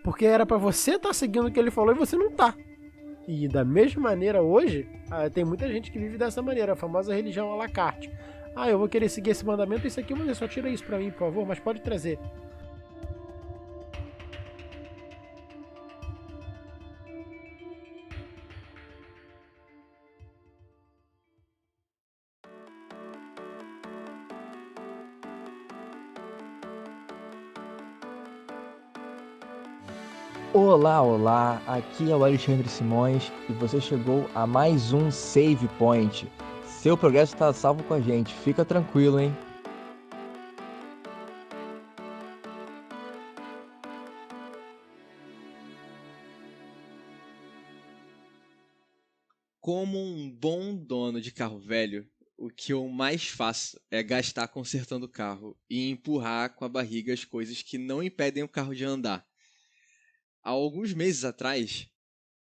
Porque era pra você estar seguindo o que ele falou e você não tá. E da mesma maneira hoje, tem muita gente que vive dessa maneira, a famosa religião à la carte. Eu vou querer seguir esse mandamento, isso aqui, mas só tira isso pra mim, por favor, mas pode trazer. Olá, olá, aqui é o Alexandre Simões e você chegou a mais um Save Point. Seu progresso está salvo com a gente, fica tranquilo, hein? Como um bom dono de carro velho, o que eu mais faço é gastar consertando o carro e empurrar com a barriga as coisas que não impedem o carro de andar. Há alguns meses atrás,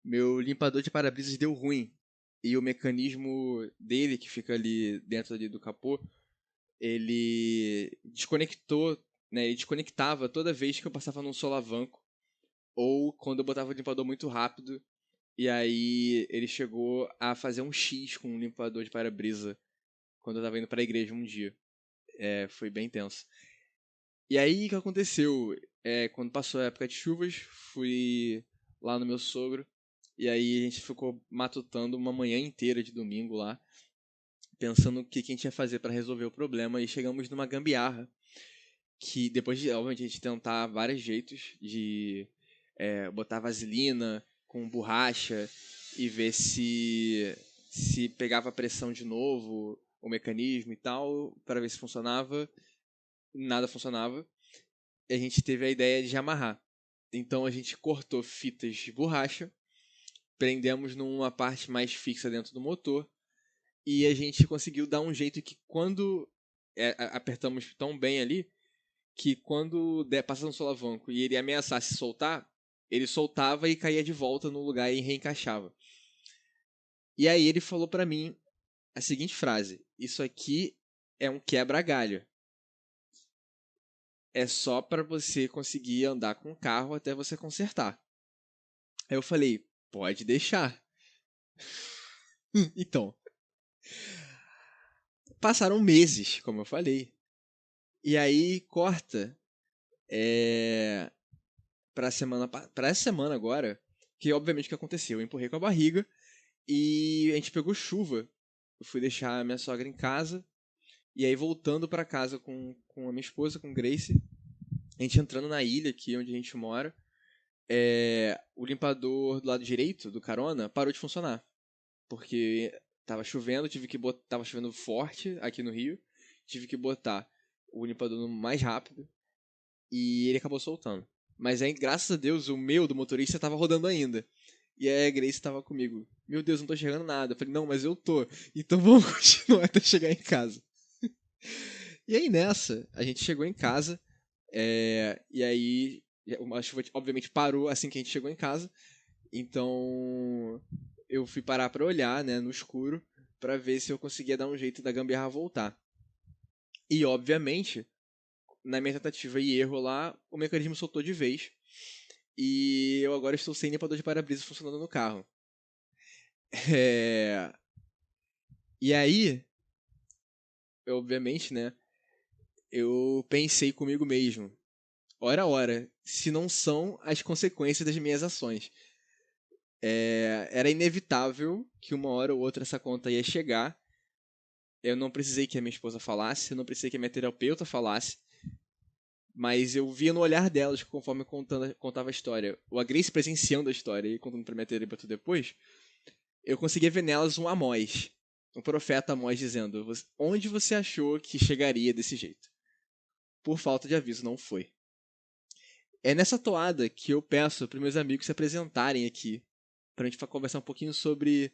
meu limpador de para-brisas deu ruim e o mecanismo dele, que fica ali dentro ali do capô, ele desconectou, né? Ele desconectava toda vez que eu passava num solavanco ou quando eu botava o limpador muito rápido. E aí ele chegou a fazer um X com um limpador de para-brisa quando eu tava indo pra igreja um dia. Foi bem tenso. E aí o que aconteceu? Quando passou a época de chuvas, fui lá no meu sogro. E aí a gente ficou matutando uma manhã inteira de domingo lá, pensando o que a gente ia fazer pra resolver o problema. E chegamos numa gambiarra, que depois de, obviamente, a gente tentar vários jeitos de botar vaselina com borracha e ver se pegava pressão de novo, o mecanismo e tal, para ver se funcionava. Nada funcionava. E a gente teve a ideia de amarrar. Então a gente cortou fitas de borracha, prendemos numa parte mais fixa dentro do motor e a gente conseguiu dar um jeito que quando apertamos tão bem ali, que quando passa no solavanco e ele ameaçasse soltar, ele soltava e caía de volta no lugar e reencaixava. E aí ele falou pra mim a seguinte frase: isso aqui é um quebra-galho. É só pra você conseguir andar com o carro até você consertar. Aí eu falei: pode deixar. Então, passaram meses, como eu falei. E aí corta para essa semana agora, que obviamente o que aconteceu? Eu empurrei com a barriga e a gente pegou chuva. Eu fui deixar a minha sogra em casa. E aí, voltando pra casa com a minha esposa, com Grace, a gente entrando na ilha aqui onde a gente mora, o limpador do lado direito do carona parou de funcionar. Porque tava chovendo, tava chovendo forte aqui no Rio, tive que botar o limpador no mais rápido e ele acabou soltando. Mas aí, graças a Deus, o meu do motorista tava rodando ainda. E aí a Grace tava comigo. Meu Deus, não tô enxergando nada. Eu falei, não, mas eu tô. Então vamos continuar até chegar em casa. E aí nessa, a gente chegou em casa, e aí a chuva obviamente parou assim que a gente chegou em casa, então eu fui parar pra olhar, né, no escuro, pra ver se eu conseguia dar um jeito da gambiarra voltar. E obviamente, na minha tentativa e erro lá, o mecanismo soltou de vez, e eu agora estou sem limpador de para-brisa funcionando no carro. É... E aí, obviamente, né, eu pensei comigo mesmo, ora, se não são as consequências das minhas ações. Era inevitável que uma hora ou outra essa conta ia chegar. Eu não precisei que a minha esposa falasse, eu não precisei que a minha terapeuta falasse, mas eu via no olhar delas conforme eu contava a história, ou a Grace presenciando a história e contando pra minha terapeuta depois, eu conseguia ver nelas um Amós, um profeta Amós dizendo: onde você achou que chegaria desse jeito? Por falta de aviso, não foi. É nessa toada que eu peço para meus amigos se apresentarem aqui, para a gente conversar um pouquinho sobre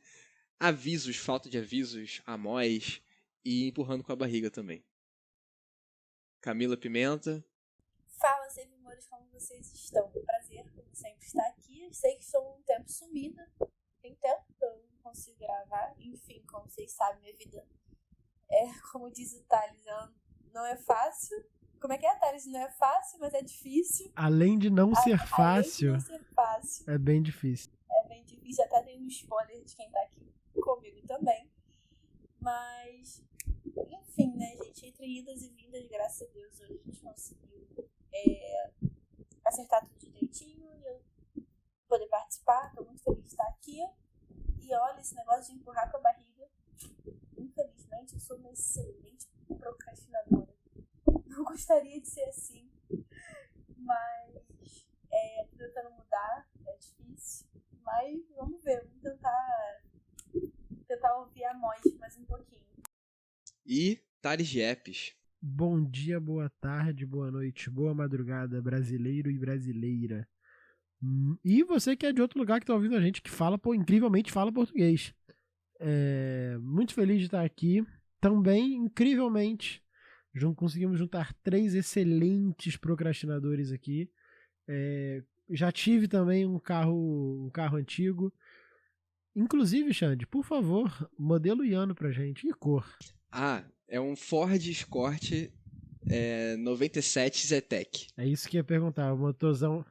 avisos, falta de avisos, Amós e empurrando com a barriga também. Camila Pimenta. Fala, Servimores, como vocês estão? Prazer, como sempre, estar aqui. Eu sei que estou um tempo sumida. Tem tempo que eu não consigo gravar. Enfim, como vocês sabem, minha vida como diz o Thales, ela não é fácil. Como é que é, Thales? Não é fácil, mas é difícil. Além de não ser fácil, Além de não ser fácil, é bem difícil. é bem difícil. Até tem um spoiler de quem tá aqui comigo também. Mas, enfim, né, gente? Entre idas e vindas, graças a Deus, hoje a gente conseguiu acertar tudo direitinho e eu poder participar. Tô muito feliz de estar aqui. E olha, esse negócio de empurrar com a barriga, infelizmente, eu sou uma excelente procrastinadora. Não gostaria de ser assim, mas tô tentando mudar, é difícil. Mas vamos ver, vamos tentar ouvir a Mois mais um pouquinho. E Thales Jepes. Bom dia, boa tarde, boa noite, boa madrugada, brasileiro e brasileira. E você que é de outro lugar que tá ouvindo a gente, que incrivelmente fala português. Muito feliz de estar aqui. Também, incrivelmente, conseguimos juntar 3 excelentes procrastinadores aqui. Já tive também um carro antigo. Inclusive, Xande, por favor, modelo e ano pra gente. E cor? É um Ford Escort 97 Zetec. É isso que eu ia perguntar, o motorzão.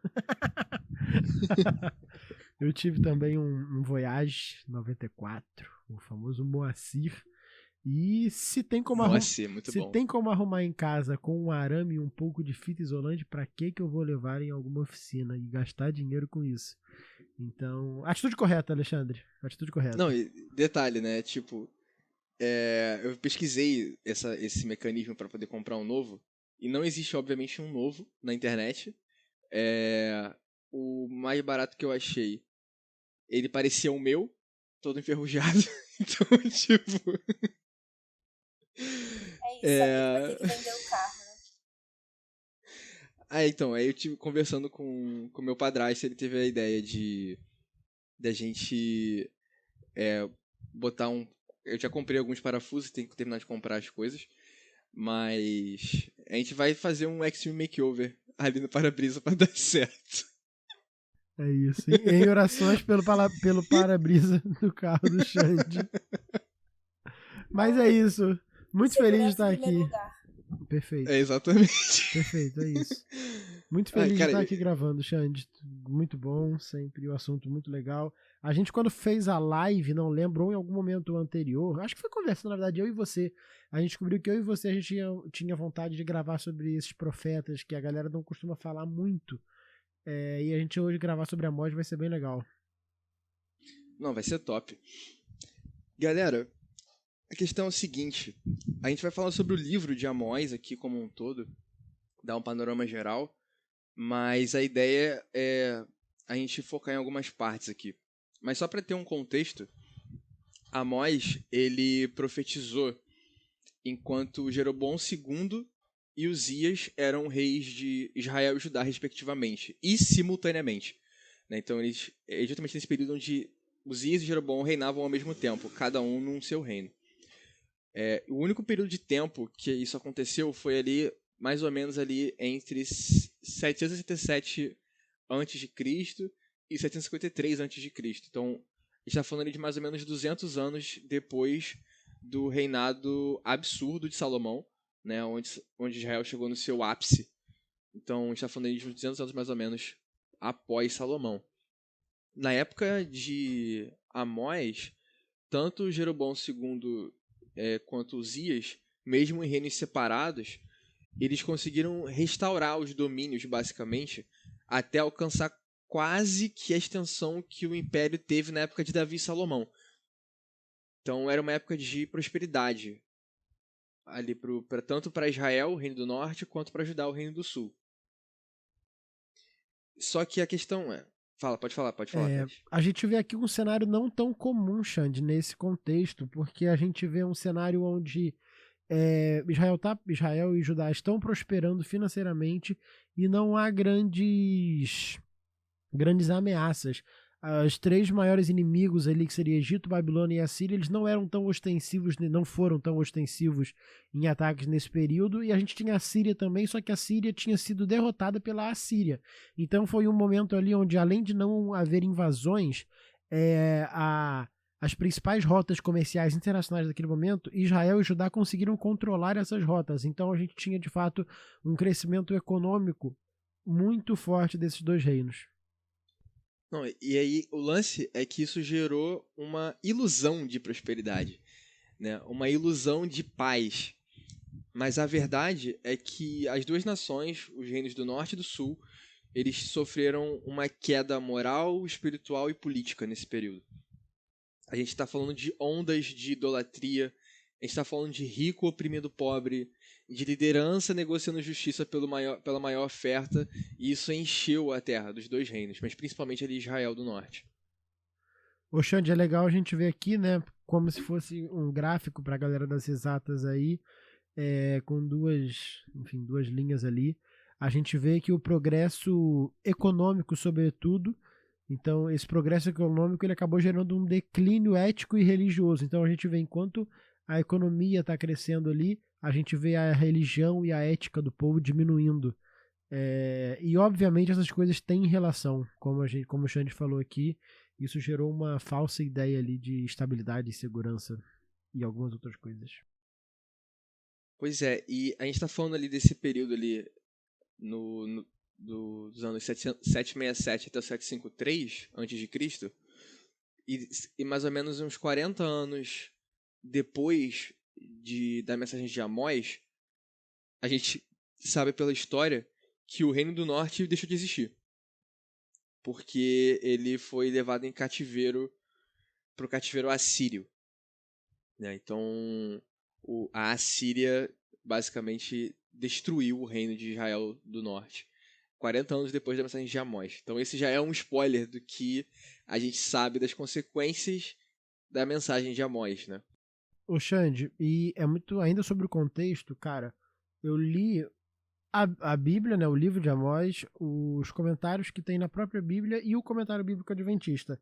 Eu tive também um Voyage 94, o famoso Moacir. E se tem como arrumar em casa com um arame e um pouco de fita isolante, pra que eu vou levar em alguma oficina e gastar dinheiro com isso? Então, atitude correta, Alexandre. Atitude correta. Não, e detalhe, né? Tipo, eu pesquisei esse mecanismo para poder comprar um novo e não existe, obviamente, um novo na internet. O mais barato que eu achei, ele parecia o meu, todo enferrujado. Então, tipo... É isso, vai ter que vender o carro, né? Aí eu tive conversando com meu padrasto, ele teve a ideia de a gente botar eu já comprei alguns parafusos, tenho que terminar de comprar as coisas, mas a gente vai fazer um Extreme Makeover ali no para-brisa pra dar certo. É isso, em orações pelo para-brisa do carro do Xande. Mas é isso. Muito feliz de estar aqui. Perfeito. Exatamente. Perfeito, é isso. Muito feliz de estar aqui gravando, Xande. Muito bom, sempre o assunto muito legal. A gente, quando fez a live, não lembro, ou em algum momento anterior, acho que foi conversando, na verdade, eu e você. A gente descobriu que eu e você, a gente tinha vontade de gravar sobre esses profetas, que a galera não costuma falar muito. E a gente hoje gravar sobre Amós vai ser bem legal. Não, vai ser top. Galera, a questão é o seguinte, a gente vai falar sobre o livro de Amós aqui como um todo, dar um panorama geral, mas a ideia é a gente focar em algumas partes aqui. Mas só para ter um contexto, Amós, ele profetizou enquanto Jeroboão II e Uzias eram reis de Israel e Judá, respectivamente, e simultaneamente. Então, eles justamente nesse período onde Uzias e Jeroboão reinavam ao mesmo tempo, cada um num seu reino. O único período de tempo que isso aconteceu foi ali, mais ou menos ali entre 767 a.C. e 753 a.C. Então, a gente está falando ali de mais ou menos 200 anos depois do reinado absurdo de Salomão, né, onde Israel chegou no seu ápice. Então, a gente está falando ali de uns 200 anos mais ou menos após Salomão. Na época de Amós, tanto Jeroboão II quanto Uzias, mesmo em reinos separados, eles conseguiram restaurar os domínios, basicamente, até alcançar quase que a extensão que o império teve na época de Davi e Salomão. Então, era uma época de prosperidade, ali tanto para Israel, o reino do norte, quanto para Judá, o reino do sul. Só que a questão é... Pode falar. A gente vê aqui um cenário não tão comum, Xande, nesse contexto, porque a gente vê um cenário onde Israel e Judá estão prosperando financeiramente e não há grandes ameaças. Os 3 maiores inimigos ali, que seria Egito, Babilônia e Assíria, eles não foram tão ostensivos em ataques nesse período, e a gente tinha a Síria também, só que a Síria tinha sido derrotada pela Assíria. Então foi um momento ali onde, além de não haver invasões, a as principais rotas comerciais internacionais daquele momento, Israel e Judá conseguiram controlar essas rotas. Então a gente tinha, de fato, um crescimento econômico muito forte desses dois reinos. Não, e aí o lance é que isso gerou uma ilusão de prosperidade, né? Uma ilusão de paz. Mas a verdade é que as duas nações, os reinos do norte e do sul, eles sofreram uma queda moral, espiritual e política nesse período. A gente está falando de ondas de idolatria, a gente está falando de rico oprimindo pobre, de liderança negociando justiça pela maior oferta, e isso encheu a terra dos dois reinos, mas principalmente ali Israel do norte. Ô Xande, é legal a gente ver aqui, né, como se fosse um gráfico para a galera das exatas aí, com duas linhas ali. A gente vê que o progresso econômico, sobretudo, então esse progresso econômico ele acabou gerando um declínio ético e religioso. Então a gente vê enquanto a economia está crescendo ali, a gente vê a religião e a ética do povo diminuindo. E obviamente essas coisas têm relação, como o Xande falou aqui, isso gerou uma falsa ideia ali de estabilidade e segurança e algumas outras coisas. Pois é, e a gente está falando ali desse período ali dos anos 767 até o 753 a.C., e mais ou menos uns 40 anos depois da mensagem de Amós, a gente sabe pela história que o Reino do Norte deixou de existir. Porque ele foi levado em cativeiro para o cativeiro assírio. Né? Então, a Assíria basicamente destruiu o reino de Israel do Norte. 40 anos depois da mensagem de Amós. Então esse já é um spoiler do que a gente sabe das consequências da mensagem de Amós, né? Ô Xande, e é muito ainda sobre o contexto, cara, eu li a Bíblia, né, o livro de Amós, os comentários que tem na própria Bíblia e o comentário bíblico adventista.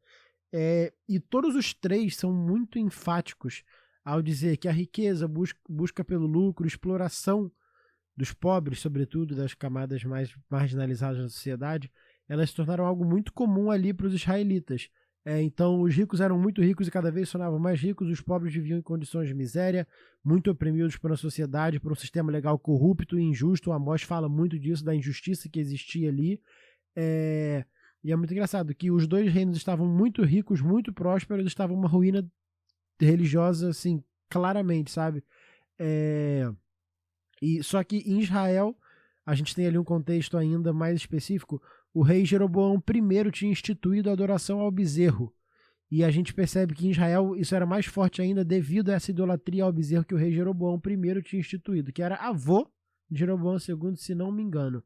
E todos os três são muito enfáticos ao dizer que a riqueza, busca pelo lucro, exploração dos pobres, sobretudo das camadas mais marginalizadas da sociedade, elas se tornaram algo muito comum ali para os israelitas. Então os ricos eram muito ricos e cada vez se tornavam mais ricos, os pobres viviam em condições de miséria, muito oprimidos pela sociedade, por um sistema legal corrupto e injusto. O Amós fala muito disso, da injustiça que existia ali. E é muito engraçado que os dois reinos estavam muito ricos, muito prósperos, estavam uma ruína religiosa, assim, claramente, sabe? Só que em Israel, a gente tem ali um contexto ainda mais específico. O rei Jeroboão I tinha instituído a adoração ao bezerro. E a gente percebe que em Israel isso era mais forte ainda devido a essa idolatria ao bezerro que o rei Jeroboão I tinha instituído, que era avô de Jeroboão II, se não me engano.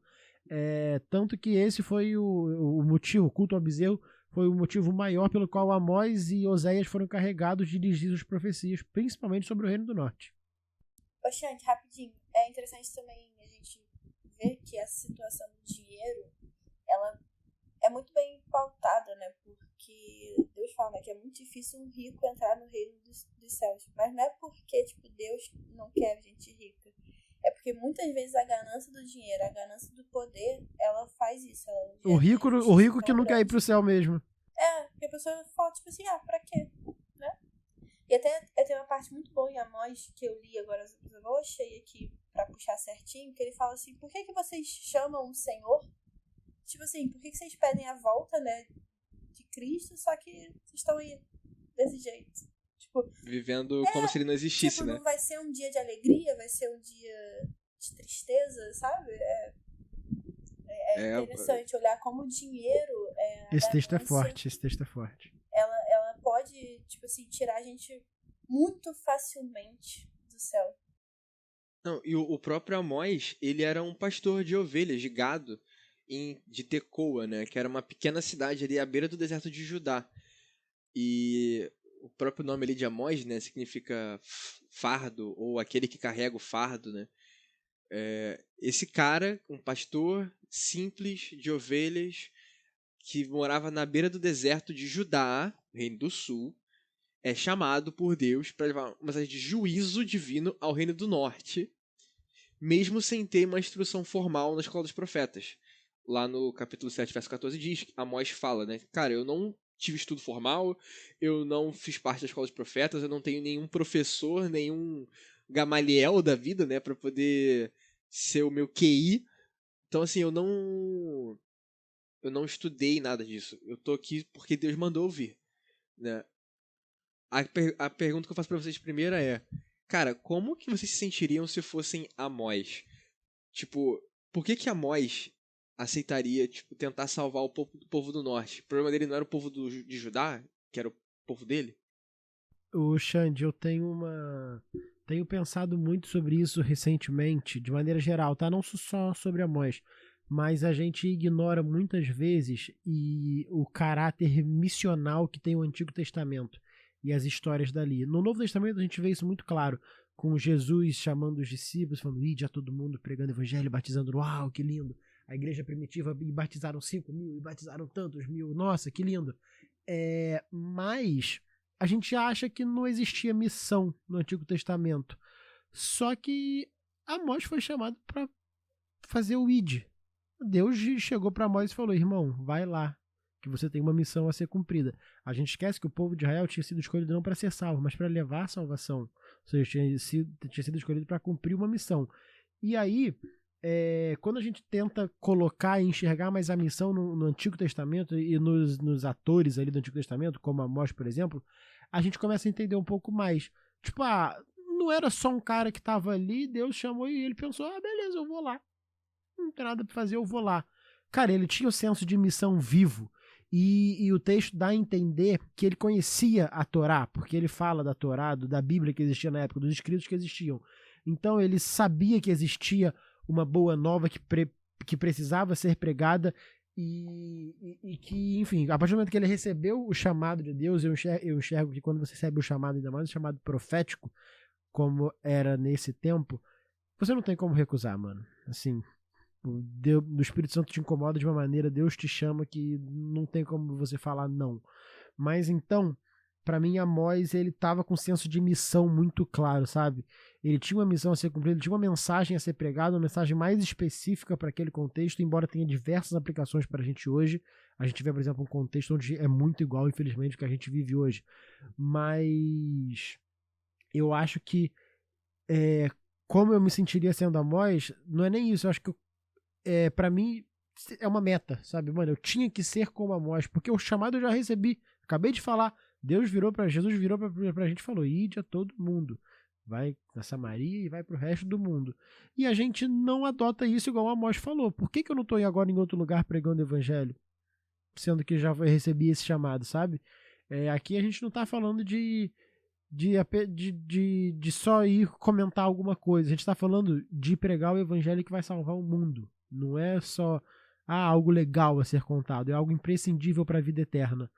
Tanto que esse foi o motivo, o culto ao bezerro foi o motivo maior pelo qual Amós e Oséias foram carregados de dirigir as profecias, principalmente sobre o Reino do Norte. Xande, rapidinho, é interessante também a gente ver que essa situação do dinheiro, ela é muito bem pautada, né? Porque Deus fala, né, que é muito difícil um rico entrar no reino dos céus. Mas não é porque, Deus não quer gente rica. É porque muitas vezes a ganância do dinheiro, a ganância do poder, ela faz isso. O rico que não quer ir pro céu mesmo. Porque a pessoa fala, assim, pra quê? Né? E até tem uma parte muito boa em Amós, que eu li agora, eu não achei aqui pra puxar certinho, que ele fala assim, por que vocês chamam o Senhor? Por que vocês pedem a volta, né, de Cristo, só que vocês estão aí desse jeito? Vivendo como se ele não existisse, né? Não vai ser um dia de alegria, vai ser um dia de tristeza, sabe? É interessante olhar como o dinheiro... Esse texto é forte. Ela pode, tirar a gente muito facilmente do céu. Não, e o próprio Amós, ele era um pastor de ovelhas, de gado, de Tecoa, né? Que era uma pequena cidade ali à beira do deserto de Judá. E o próprio nome ali de Amós, né, significa fardo, ou aquele que carrega o fardo, né? Esse cara, um pastor simples de ovelhas, que morava na beira do deserto de Judá, Reino do Sul, é chamado por Deus para levar uma mensagem de juízo divino ao Reino do Norte, mesmo sem ter uma instrução formal na escola dos profetas. Lá no capítulo 7, verso 14, diz, Amós fala, né? Cara, eu não tive estudo formal, eu não fiz parte da escola de profetas, eu não tenho nenhum professor, nenhum Gamaliel da vida, né, pra poder ser o meu QI. Então, assim, eu não estudei nada disso. Eu tô aqui porque Deus mandou ouvir, né? A pergunta que eu faço pra vocês primeiro é, cara, como que vocês se sentiriam se fossem Amós? Tipo, por que Amós aceitaria, tipo, tentar salvar o povo do norte? O problema dele não era o povo de Judá, que era o povo dele? O Xande, eu tenho pensado muito sobre isso recentemente, de maneira geral, tá? Não só sobre Amós, mas a gente ignora muitas vezes o caráter missional que tem o Antigo Testamento e as histórias dali. No Novo Testamento a gente vê isso muito claro, com Jesus chamando os discípulos, falando, ide a todo mundo, pregando o evangelho, batizando, uau, que lindo. A igreja primitiva, e batizaram 5.000, e batizaram tantos mil, nossa, que lindo. Mas a gente acha que não existia missão no Antigo Testamento. Só que Amós foi chamado para fazer o ID. Deus chegou para Amós e falou, irmão, vai lá, que você tem uma missão a ser cumprida. A gente esquece que o povo de Israel tinha sido escolhido não para ser salvo, mas para levar a salvação. Ou seja, tinha sido escolhido para cumprir uma missão. E aí, quando a gente tenta colocar e enxergar mais a missão no Antigo Testamento e nos atores ali do Antigo Testamento, como Amós, por exemplo, a gente começa a entender um pouco mais. Tipo, não era só um cara que estava ali, Deus chamou e ele pensou, beleza, eu vou lá. Não tem nada para fazer, eu vou lá. Cara, ele tinha o senso de missão vivo. E o texto dá a entender que ele conhecia a Torá, porque ele fala da Torá, da Bíblia que existia na época, dos escritos que existiam. Então ele sabia que existia uma boa nova que precisava ser pregada e que, enfim, a partir do momento que ele recebeu o chamado de Deus, eu enxergo que quando você recebe o chamado, ainda mais o chamado profético, como era nesse tempo, você não tem como recusar, mano. Assim, o Espírito Santo te incomoda de uma maneira, Deus te chama que não tem como você falar não. Mas então, pra mim, Amós, ele tava com um senso de missão muito claro, sabe? Ele tinha uma missão a ser cumprida, ele tinha uma mensagem a ser pregada, uma mensagem mais específica para aquele contexto, embora tenha diversas aplicações pra gente hoje. A gente vê, por exemplo, um contexto onde é muito igual, infelizmente, ao que a gente vive hoje. Mas eu acho que como eu me sentiria sendo Amós, não é nem isso, eu acho que pra mim é uma meta, sabe? Mano, eu tinha que ser como Amós, porque o chamado eu já recebi. Acabei de falar, Jesus virou pra gente e falou, ide a todo mundo. Vai na Samaria e vai pro resto do mundo. E a gente não adota isso igual Amós falou. Por que eu não tô agora em outro lugar pregando o evangelho? Sendo que já recebi esse chamado, sabe? Aqui a gente não tá falando de só ir comentar alguma coisa. A gente tá falando de pregar o evangelho que vai salvar o mundo. Não é só algo legal a ser contado, é algo imprescindível para a vida eterna.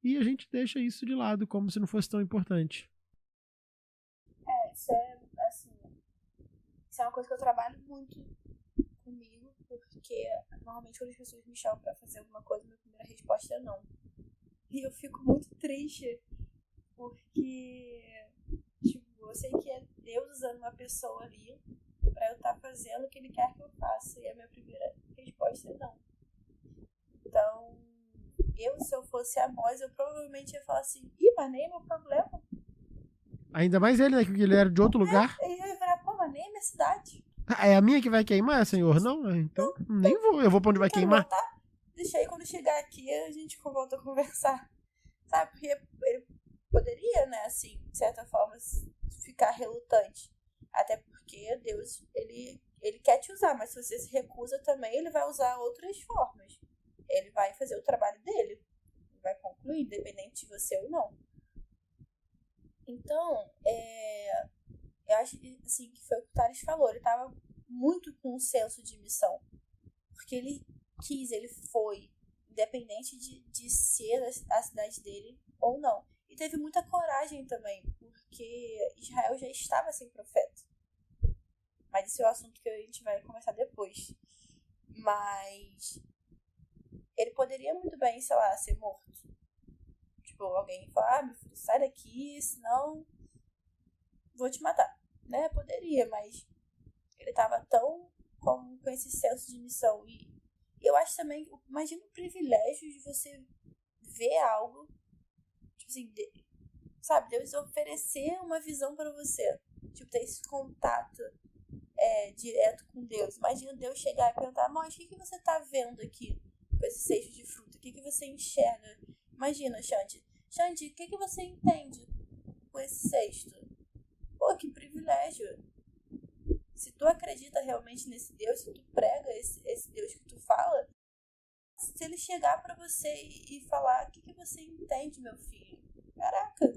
E a gente deixa isso de lado como se não fosse tão importante. Isso é uma coisa que eu trabalho muito comigo, porque normalmente quando as pessoas me chamam para fazer alguma coisa, minha primeira resposta é não. E eu fico muito triste, porque eu sei que é Deus usando uma pessoa ali pra eu estar fazendo o que ele quer que eu faça. E a minha primeira resposta é não. Então, se eu fosse Amós, eu provavelmente ia falar assim, mas nem é meu problema. Ainda mais ele, né, que ele era de outro lugar. E eu ia falar, mas nem é minha cidade. É a minha que vai queimar, senhor? Não? Então, nem vou. Eu vou pra onde vai queimar. Voltar. Deixa aí, quando chegar aqui, a gente volta a conversar. Sabe? Porque ele poderia, né, assim, de certa forma, ficar relutante. Até porque Deus, ele quer te usar, mas se você se recusa também, ele vai usar outras formas. Ele vai fazer o trabalho dele. Ele vai concluir, independente de você ou não. Então, eu acho assim, que foi o que o Thales falou. Ele estava muito com um senso de missão. Porque ele foi, independente de ser a cidade dele ou não. E teve muita coragem também, porque Israel já estava sem profeta. Mas esse é o assunto que a gente vai conversar depois. Mas ele poderia muito bem, sei lá, ser morto. Tipo, alguém falar, meu filho, sai daqui, senão vou te matar. Né? Poderia, mas ele tava tão com esse senso de missão. E eu acho também, imagina o privilégio de você ver algo, tipo assim, sabe, Deus oferecer uma visão pra você, tipo, ter esse contato direto com Deus. Imagina Deus chegar e perguntar, mas o que você tá vendo aqui com esse cesto de fruta? O que você enxerga? Imagina, Xande, o que você entende com esse cesto? Pô, que privilégio. Se tu acredita realmente nesse Deus, se tu prega esse Deus que tu fala, se ele chegar pra você e falar, o que você entende, meu filho? Caraca.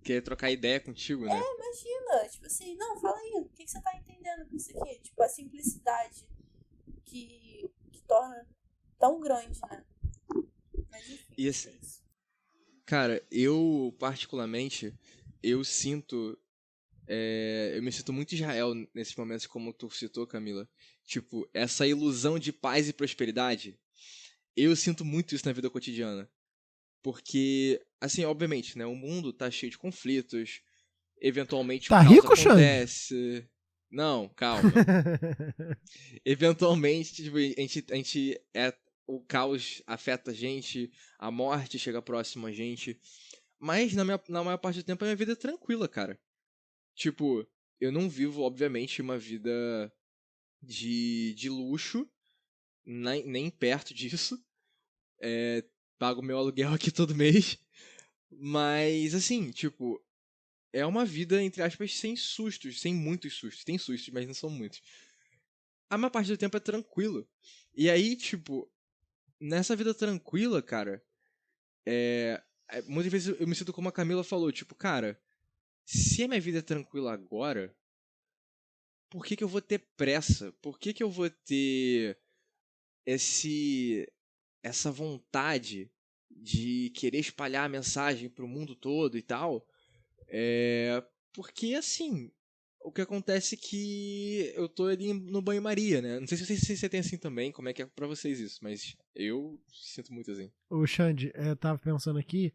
Querer trocar ideia contigo, né? Imagina, tipo assim, não, fala aí, o que você tá entendendo com isso aqui? Tipo, a simplicidade que torna tão grande, né? Mas enfim, E assim, cara, eu particularmente, eu me sinto muito Israel nesses momentos, como tu citou, Camila. Tipo, essa ilusão de paz e prosperidade, eu sinto muito isso na vida cotidiana. Porque, assim, obviamente, né, o mundo tá cheio de conflitos, eventualmente Tá o caos rico, Xande? acontece. Não, calma. Eventualmente, tipo, o caos afeta a gente, a morte chega próximo a gente. Mas na maior parte do tempo a minha vida é tranquila, cara. Tipo, eu não vivo, obviamente, uma vida de luxo, nem perto disso. Pago meu aluguel aqui todo mês. Mas, assim, tipo, é uma vida, entre aspas, sem sustos, sem muitos sustos. Tem sustos, mas não são muitos. A maior parte do tempo é tranquilo. E aí, tipo, nessa vida tranquila, cara, muitas vezes eu me sinto como a Camila falou, tipo, cara, se a minha vida é tranquila agora, por que eu vou ter pressa? Por que eu vou ter essa vontade de querer espalhar a mensagem pro mundo todo e tal? Porque, assim, o que acontece é que eu tô ali no banho-maria, né? Não sei se você tem assim também, como é que é pra vocês isso, mas eu sinto muito assim. O Xande, eu tava pensando aqui,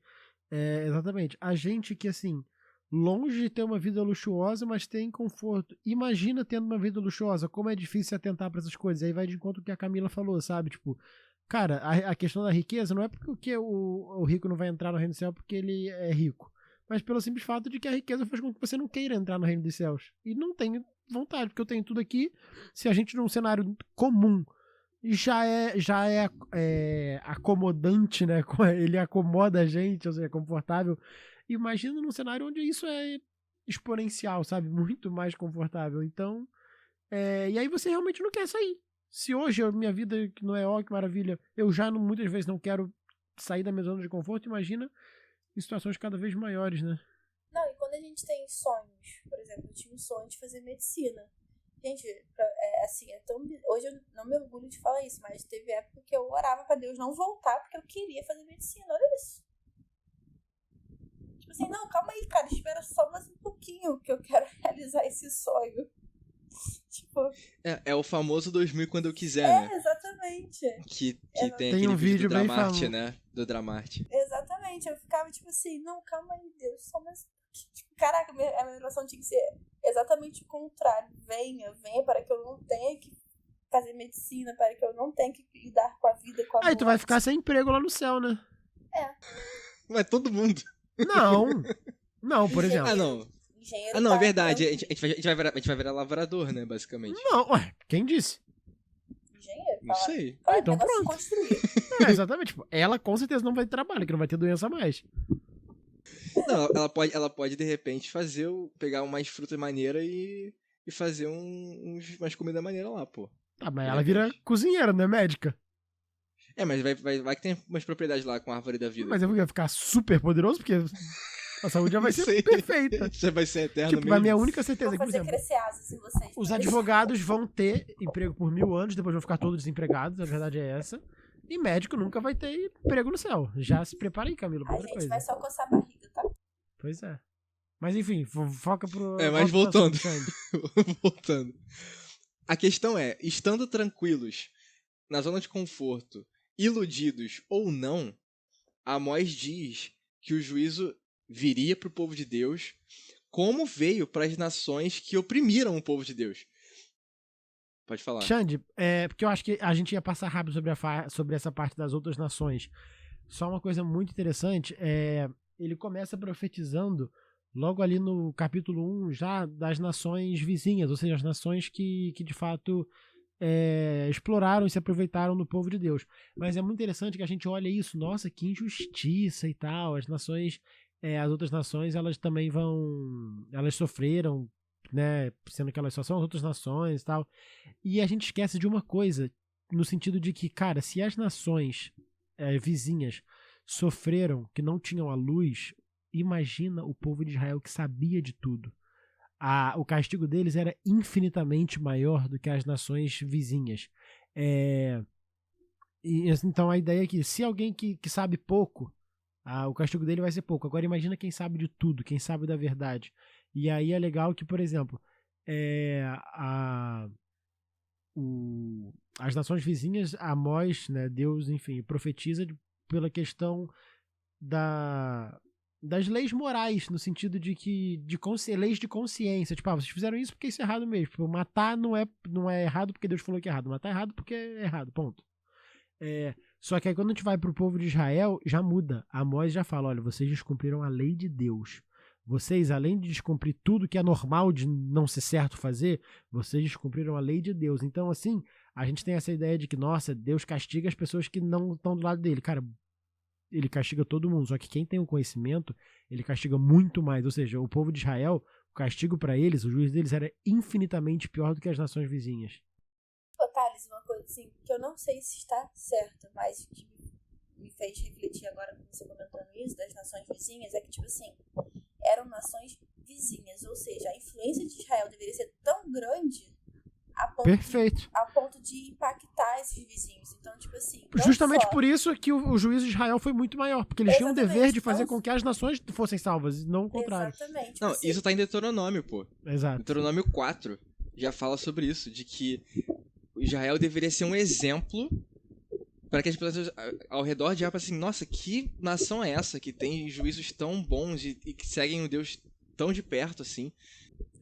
exatamente, a gente que, assim, longe de ter uma vida luxuosa, mas tem conforto. Imagina tendo uma vida luxuosa, como é difícil se atentar pra essas coisas. Aí vai de encontro com o que a Camila falou, sabe? Tipo, cara, a questão da riqueza não é porque o rico não vai entrar no reino do céu porque ele é rico, mas pelo simples fato de que a riqueza faz com que você não queira entrar no reino dos céus. E não tenho vontade, porque eu tenho tudo aqui. Se a gente num cenário comum já é acomodante, né? Ele acomoda a gente, ou seja, é confortável. Imagina num cenário onde isso é exponencial, sabe? Muito mais confortável. Então, e aí você realmente não quer sair. Se hoje minha vida que não é ó, que maravilha, eu já muitas vezes não quero sair da minha zona de conforto, imagina em situações cada vez maiores, né? Não, e quando a gente tem sonhos, por exemplo, eu tinha um sonho de fazer medicina. Gente, assim, hoje eu não me orgulho de falar isso, mas teve época que eu orava pra Deus não voltar porque eu queria fazer medicina, olha isso. Tipo assim, não, calma aí, cara, espera só mais um pouquinho que eu quero realizar esse sonho. Tipo... É o famoso 2000 quando eu quiser, né? Exatamente. Que tem aquele um vídeo do bem Dramarte, famoso, né? Do Dramarte. Exatamente, eu ficava tipo assim, não, calma aí, Deus, só mais... Tipo, caraca, a minha oração tinha que ser exatamente o contrário. Venha para que eu não tenha que fazer medicina, para que eu não tenha que lidar com a vida, com a Aí tu vai ficar sem emprego lá no céu, né? Mas todo mundo. Não, por exemplo. Ah, não. É verdade. A gente vai virar lavrador, né, basicamente. Não, ué, quem disse? Engenheiro? Não sei. Então pronto. Construir. Exatamente. Tipo, ela com certeza não vai ter trabalho, que não vai ter doença mais. Não, ela pode de repente pegar umas frutas maneiras e fazer umas comidas maneiras lá, pô. Tá, mas ela vira cozinheira, não é médica. Mas vai que tem umas propriedades lá com a árvore da vida. Mas eu vou ficar super poderoso, porque a saúde já vai ser perfeita. Você vai ser eterno Tipo, mesmo. a minha única certeza Vou é que, por fazer exemplo, crescer asas em vocês. os advogados vão ter emprego por 1000 anos, depois vão ficar todos desempregados, a verdade é essa. E médico nunca vai ter emprego no céu. Já se prepara aí, Camila, pra A outra gente coisa. vai só coçar a barriga, tá? Pois é. Mas enfim, foca pro... Mas voltando. pro assunto, Voltando. A questão é, estando tranquilos, na zona de conforto, iludidos ou não, Amós diz que o juízo viria pro povo de Deus, como veio para as nações que oprimiram o povo de Deus. Pode falar. Xande, porque eu acho que a gente ia passar rápido sobre essa parte das outras nações. Só uma coisa muito interessante, ele começa profetizando logo ali no capítulo 1 já das nações vizinhas, ou seja, as nações que de fato exploraram e se aproveitaram do povo de Deus. Mas é muito interessante que a gente olha isso, nossa, que injustiça e tal, as nações, as outras nações, elas também elas sofreram, né, sendo que elas só são as outras nações e tal, e a gente esquece de uma coisa, no sentido de que, cara, se as nações vizinhas sofreram, que não tinham a luz, imagina o povo de Israel que sabia de tudo. O castigo deles era infinitamente maior do que as nações vizinhas. Então a ideia é que se alguém que sabe pouco, o castigo dele vai ser pouco. Agora imagina quem sabe de tudo, quem sabe da verdade. E aí é legal que, por exemplo, as nações vizinhas, Amós, né, Deus, enfim, profetiza pela questão das leis morais, no sentido de que leis de consciência, tipo, vocês fizeram isso porque isso é errado mesmo, tipo, matar não é errado porque Deus falou que é errado, matar é errado porque é errado, ponto. Só que aí quando a gente vai pro povo de Israel, já muda. Amós já fala, olha, vocês descumpriram a lei de Deus. Vocês, além de descumprir tudo que é normal de não ser certo fazer, vocês descumpriram a lei de Deus. Então, assim, a gente tem essa ideia de que, nossa, Deus castiga as pessoas que não estão do lado dele. Cara, ele castiga todo mundo, só que quem tem o conhecimento, ele castiga muito mais. Ou seja, o povo de Israel, o castigo para eles, o juízo deles era infinitamente pior do que as nações vizinhas. Pô, Thales, uma coisa assim, que eu não sei se está certa, mas que me fez refletir agora com você comentando isso, das nações vizinhas, é que, tipo assim, eram nações vizinhas, ou seja, a influência de Israel deveria ser tão grande Perfeito. A ponto de impactar esses vizinhos. Então, tipo assim... Justamente por isso que o juízo de Israel foi muito maior, porque eles tinham o dever de fazer com que as nações fossem salvas, e não o contrário. Exatamente. Não, isso tá em Deuteronômio, pô. Exato. Deuteronômio 4 já fala sobre isso, de que Israel deveria ser um exemplo para que as pessoas ao redor de Israel pensem assim, nossa, que nação é essa que tem juízos tão bons e que seguem um Deus tão de perto assim?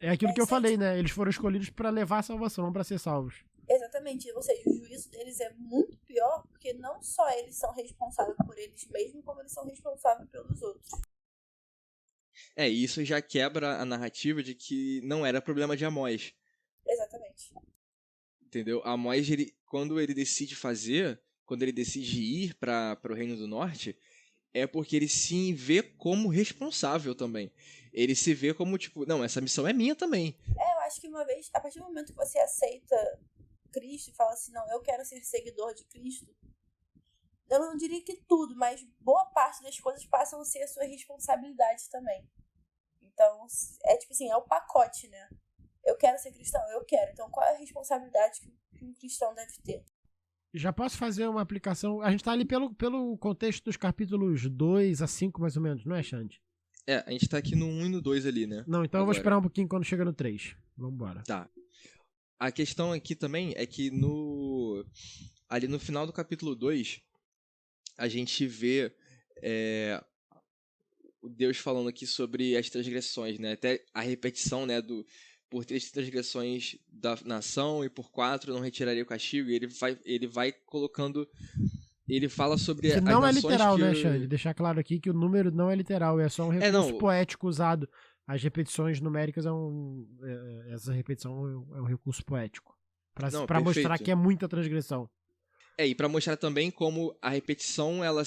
É aquilo que eu falei, né? Eles foram escolhidos para levar a salvação, não para ser salvos. Exatamente. Ou seja, o juízo deles é muito pior, porque não só eles são responsáveis por eles mesmos, como eles são responsáveis pelos outros. Isso já quebra a narrativa de que não era problema de Amós. Exatamente. Entendeu? Amós, quando ele decide ir para o Reino do Norte, é porque ele se vê como responsável também. Ele se vê como, tipo, não, essa missão é minha também. Eu acho que uma vez, a partir do momento que você aceita Cristo e fala assim, não, eu quero ser seguidor de Cristo, eu não diria que tudo, mas boa parte das coisas passam a ser a sua responsabilidade também. Então, tipo assim, é o pacote, né? Eu quero ser cristão, eu quero. Então, qual é a responsabilidade que um cristão deve ter? Já posso fazer uma aplicação? A gente tá ali pelo contexto dos capítulos 2 a 5, mais ou menos, não é, Xande? A gente tá aqui no 1 e no 2 ali, né? Não, então agora eu vou esperar um pouquinho quando chega no 3. Vambora. Tá. A questão aqui também é que ali no final do capítulo 2, a gente vê o Deus falando aqui sobre as transgressões, né? Até a repetição, né, por 3 transgressões da nação e por 4 não retiraria o castigo. E ele vai colocando... Ele fala sobre que as não nações é literal, que... né, Xande? Deixar claro aqui que o número não é literal, é só um recurso poético usado. As repetições numéricas essa repetição é um recurso poético. Pra mostrar que é muita transgressão. E pra mostrar também como a repetição, ela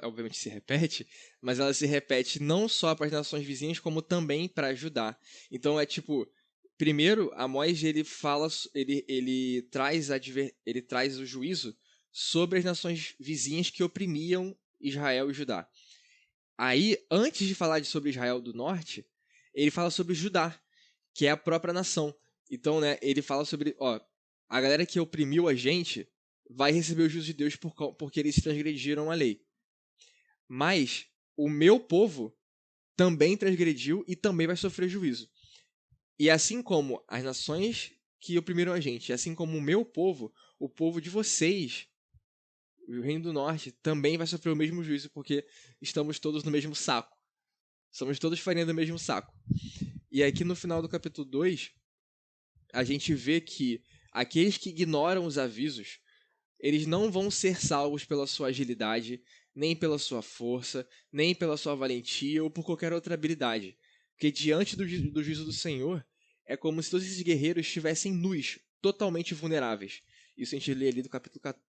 obviamente se repete, mas ela se repete não só para as nações vizinhas, como também para ajudar. Então é tipo, primeiro, Amós, ele traz o juízo sobre as nações vizinhas que oprimiam Israel e Judá. Aí, antes de falar sobre Israel do Norte, ele fala sobre Judá, que é a própria nação. Então, né, ele fala sobre, a galera que oprimiu a gente vai receber o juízo de Deus porque eles transgrediram a lei. Mas o meu povo também transgrediu e também vai sofrer juízo. E assim como as nações que oprimiram a gente, assim como o meu povo, o povo de vocês, o Reino do Norte, também vai sofrer o mesmo juízo, porque estamos todos no mesmo saco. Somos todos farinha do mesmo saco. E aqui no final do capítulo 2, a gente vê que aqueles que ignoram os avisos eles não vão ser salvos pela sua agilidade, nem pela sua força, nem pela sua valentia ou por qualquer outra habilidade. Porque diante do juízo do Senhor, é como se todos esses guerreiros estivessem nus, totalmente vulneráveis. Isso a gente lê ali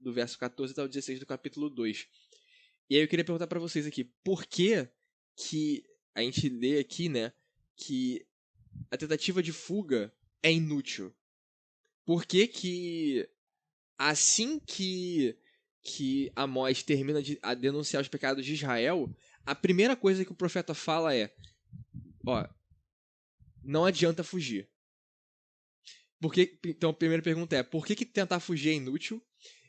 do verso 14 até o 16 do capítulo 2. E aí eu queria perguntar pra vocês aqui, por que a gente lê aqui, né, que a tentativa de fuga é inútil? Por que assim que Amós termina a denunciar os pecados de Israel, a primeira coisa que o profeta fala é: ó, não adianta fugir. Então a primeira pergunta é: por que tentar fugir é inútil?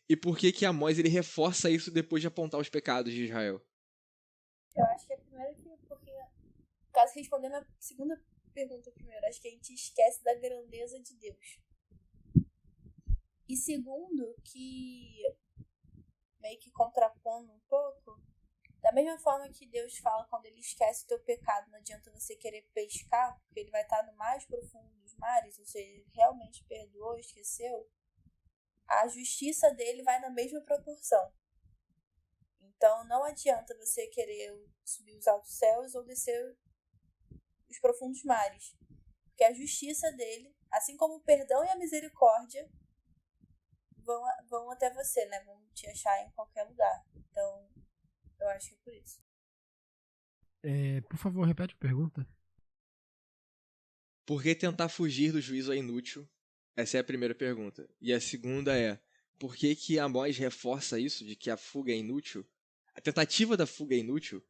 E por que Amós ele reforça isso depois de apontar os pecados de Israel? Eu acho que é primeiro porque, caso respondendo a segunda pergunta primeiro, acho que a gente esquece da grandeza de Deus. E segundo, que meio que contrapondo um pouco, da mesma forma que Deus fala quando ele esquece o teu pecado, não adianta você querer pescar, porque ele vai estar no mais profundo dos mares, ou seja, ele realmente perdoou, esqueceu, a justiça dele vai na mesma proporção. Então não adianta você querer subir os altos céus ou descer os profundos mares, porque a justiça dele, assim como o perdão e a misericórdia, vão até você, né? Vão te achar em qualquer lugar. Então, eu acho que é por isso. Por favor, repete a pergunta. Por que tentar fugir do juízo é inútil? Essa é a primeira pergunta. E a segunda é: por que Amós reforça isso, de que a fuga é inútil? A tentativa da fuga é inútil?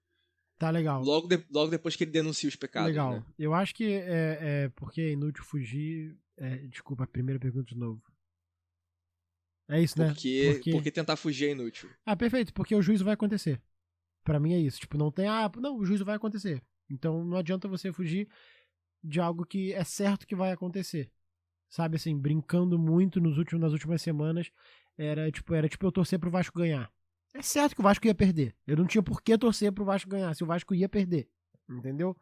Tá legal. Logo depois que ele denuncia os pecados, Legal. né? Eu acho que é porque é inútil fugir. Desculpa, a primeira pergunta de novo. É isso, né? Por que tentar fugir é inútil? Ah, perfeito, porque o juízo vai acontecer. Pra mim é isso. Tipo, não tem. Não, o juízo vai acontecer. Então não adianta você fugir de algo que é certo que vai acontecer. Sabe, assim, brincando muito nas últimas semanas, era tipo eu torcer pro Vasco ganhar. É certo que o Vasco ia perder. Eu não tinha por que torcer pro Vasco ganhar, se o Vasco ia perder. Entendeu?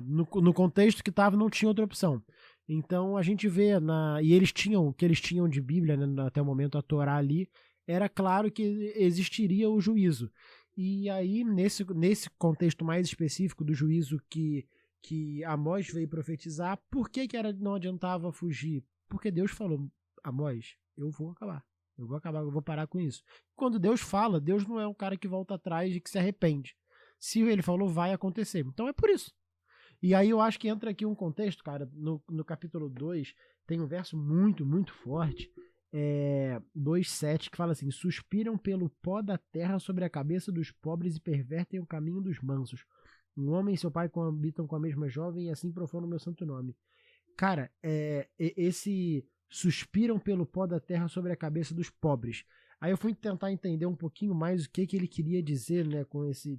No contexto que tava, não tinha outra opção. Então a gente vê e eles tinham o que eles tinham de Bíblia, né, até o momento, a Torá ali, era claro que existiria o juízo. E aí, nesse contexto mais específico do juízo que Amós veio profetizar, por que não adiantava fugir? Porque Deus falou: Amós, eu vou acabar, eu vou parar com isso. Quando Deus fala, Deus não é um cara que volta atrás e que se arrepende. Se ele falou, vai acontecer. Então é por isso. E aí eu acho que entra aqui um contexto, cara, no capítulo 2, tem um verso muito, muito forte, 2:7, que fala assim: suspiram pelo pó da terra sobre a cabeça dos pobres e pervertem o caminho dos mansos. Um homem e seu pai coabitam com a mesma jovem e assim profanam o meu santo nome. Cara, esse suspiram pelo pó da terra sobre a cabeça dos pobres. Aí eu fui tentar entender um pouquinho mais o que ele queria dizer, né, com essa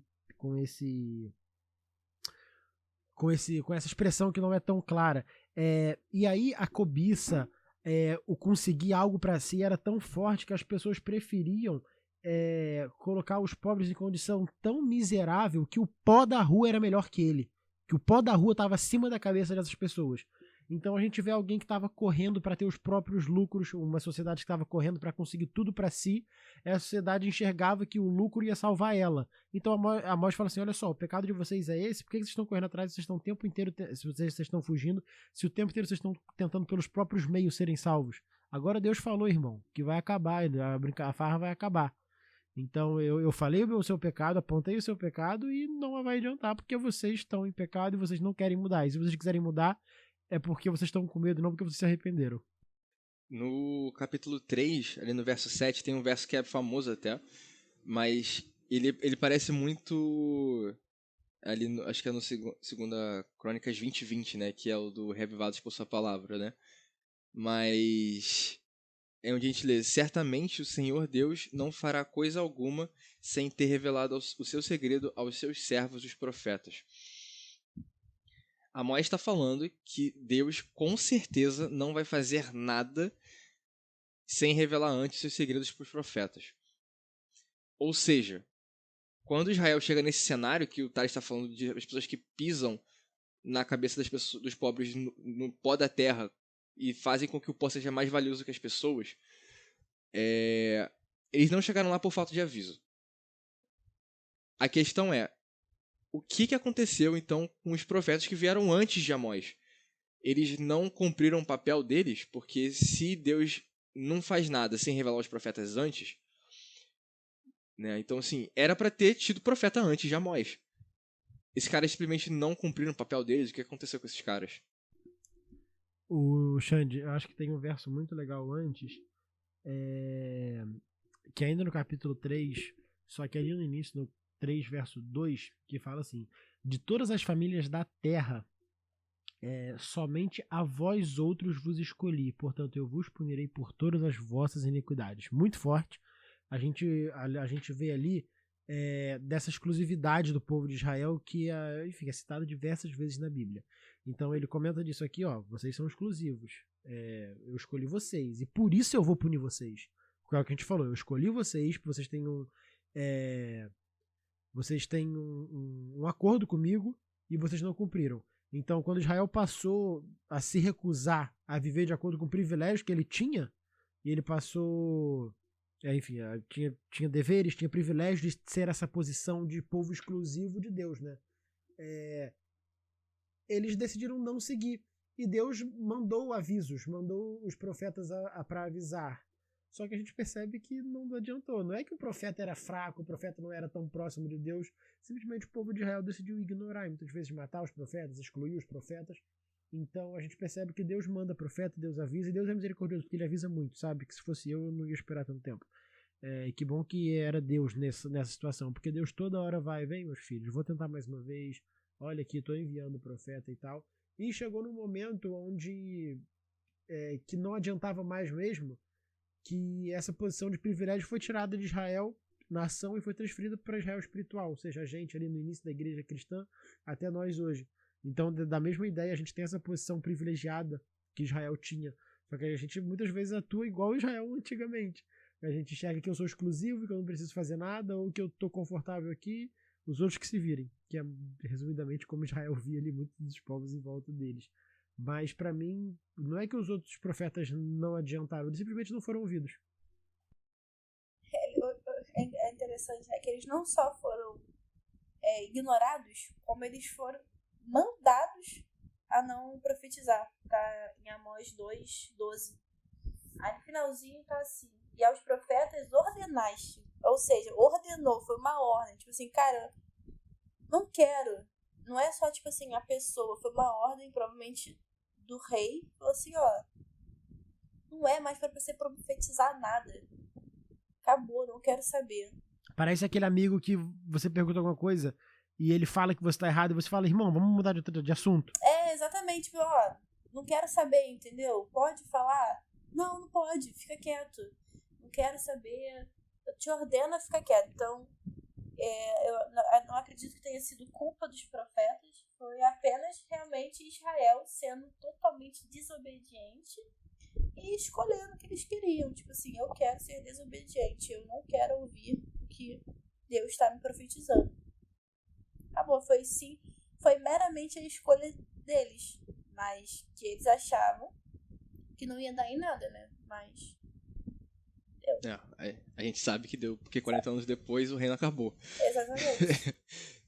expressão que não é tão clara. E aí a cobiça, o conseguir algo para si era tão forte que as pessoas preferiam colocar os pobres em condição tão miserável que o pó da rua era melhor que ele. Que o pó da rua estava acima da cabeça dessas pessoas. Então a gente vê alguém que estava correndo para ter os próprios lucros, uma sociedade que estava correndo para conseguir tudo para si, a sociedade enxergava que o lucro ia salvar ela. Então a Amós fala assim: olha só, o pecado de vocês é esse, por que vocês estão correndo atrás, vocês estão o tempo inteiro, se vocês estão fugindo, se o tempo inteiro vocês estão tentando pelos próprios meios serem salvos? Agora Deus falou, irmão, que vai acabar, a farra vai acabar. Então eu falei o seu pecado, apontei o seu pecado e não vai adiantar, porque vocês estão em pecado e vocês não querem mudar. E se vocês quiserem mudar, é porque vocês estão com medo, não porque vocês se arrependeram. No capítulo 3, ali no verso 7, tem um verso que é famoso até, mas ele parece muito ali, acho que é no segunda Crônicas 20:20, né, que é o do revivados por sua palavra, né? Mas é onde a gente lê: certamente o Senhor Deus não fará coisa alguma sem ter revelado o seu segredo aos seus servos, os profetas. Amós está falando que Deus com certeza não vai fazer nada sem revelar antes seus segredos para os profetas. Ou seja, quando Israel chega nesse cenário que o Tari está falando de as pessoas que pisam na cabeça das pessoas, dos pobres no pó da terra e fazem com que o pó seja mais valioso que as pessoas, Eles não chegaram lá por falta de aviso. A questão é, o que aconteceu então com os profetas que vieram antes de Amós? Eles não cumpriram o papel deles, porque se Deus não faz nada sem revelar os profetas antes, né? Então, assim, era para ter tido profeta antes de Amós. Esses caras simplesmente não cumpriram o papel deles. O que aconteceu com esses caras? O Xande, eu acho que tem um verso muito legal antes, que ainda no capítulo 3, só que ali no início, no 3, verso 2, que fala assim: de todas as famílias da terra, somente a vós outros vos escolhi, portanto eu vos punirei por todas as vossas iniquidades. Muito forte. A gente vê ali dessa exclusividade do povo de Israel que enfim, é citada diversas vezes na Bíblia. Então ele comenta disso aqui, ó, vocês são exclusivos, eu escolhi vocês e por isso eu vou punir vocês. Porque é o que a gente falou, eu escolhi vocês, porque vocês têm um acordo comigo e vocês não cumpriram. Então, quando Israel passou a se recusar a viver de acordo com o privilégio que ele tinha, e ele passou, enfim, tinha deveres, tinha privilégio de ser essa posição de povo exclusivo de Deus, né? Eles decidiram não seguir. E Deus mandou avisos, mandou os profetas para avisar. Só que a gente percebe que não adiantou. Não é que o profeta era fraco, o profeta não era tão próximo de Deus. Simplesmente o povo de Israel decidiu ignorar e muitas vezes matar os profetas, excluir os profetas. Então a gente percebe que Deus manda profeta, Deus avisa, e Deus é misericordioso, porque ele avisa muito, sabe? Que se fosse eu não ia esperar tanto tempo. E que bom que era Deus nessa situação, porque Deus toda hora vai, vem meus filhos, vou tentar mais uma vez, olha aqui, estou enviando o profeta e tal. E chegou num momento onde que não adiantava mais mesmo, que essa posição de privilégio foi tirada de Israel, nação, e foi transferida para Israel espiritual, ou seja, a gente ali no início da igreja cristã, até nós hoje. Então, da mesma ideia, a gente tem essa posição privilegiada que Israel tinha, só que a gente muitas vezes atua igual Israel antigamente. A gente enxerga que eu sou exclusivo, que eu não preciso fazer nada, ou que eu estou confortável aqui, os outros que se virem, que é resumidamente como Israel via ali muitos dos povos em volta deles. Mas para mim, não é que os outros profetas não adiantaram, eles simplesmente não foram ouvidos. É interessante, né, que eles não só foram ignorados, como eles foram mandados a não profetizar. Tá em Amós 2:12. Aí no finalzinho tá assim: e aos profetas ordenaste. Ou seja, ordenou, foi uma ordem. Tipo assim, cara, não quero. Não é só, tipo assim, a pessoa. Foi uma ordem, provavelmente, do rei. Falou assim, ó, não é mais pra você profetizar nada. Acabou, não quero saber. Parece aquele amigo que você pergunta alguma coisa e ele fala que você tá errado e você fala, irmão, vamos mudar de assunto. Exatamente. Tipo, ó, não quero saber, entendeu? Pode falar? Não pode. Fica quieto. Não quero saber. Eu te ordeno a ficar quieto. Então, eu não acredito que tenha sido culpa dos profetas. Foi apenas realmente Israel sendo totalmente desobediente e escolhendo o que eles queriam. Tipo assim, eu quero ser desobediente. Eu não quero ouvir o que Deus está me profetizando. Acabou. Foi meramente a escolha deles. Mas que eles achavam que não ia dar em nada, né? Mas deu. A gente sabe que deu, porque 40 anos depois o reino acabou. Exatamente.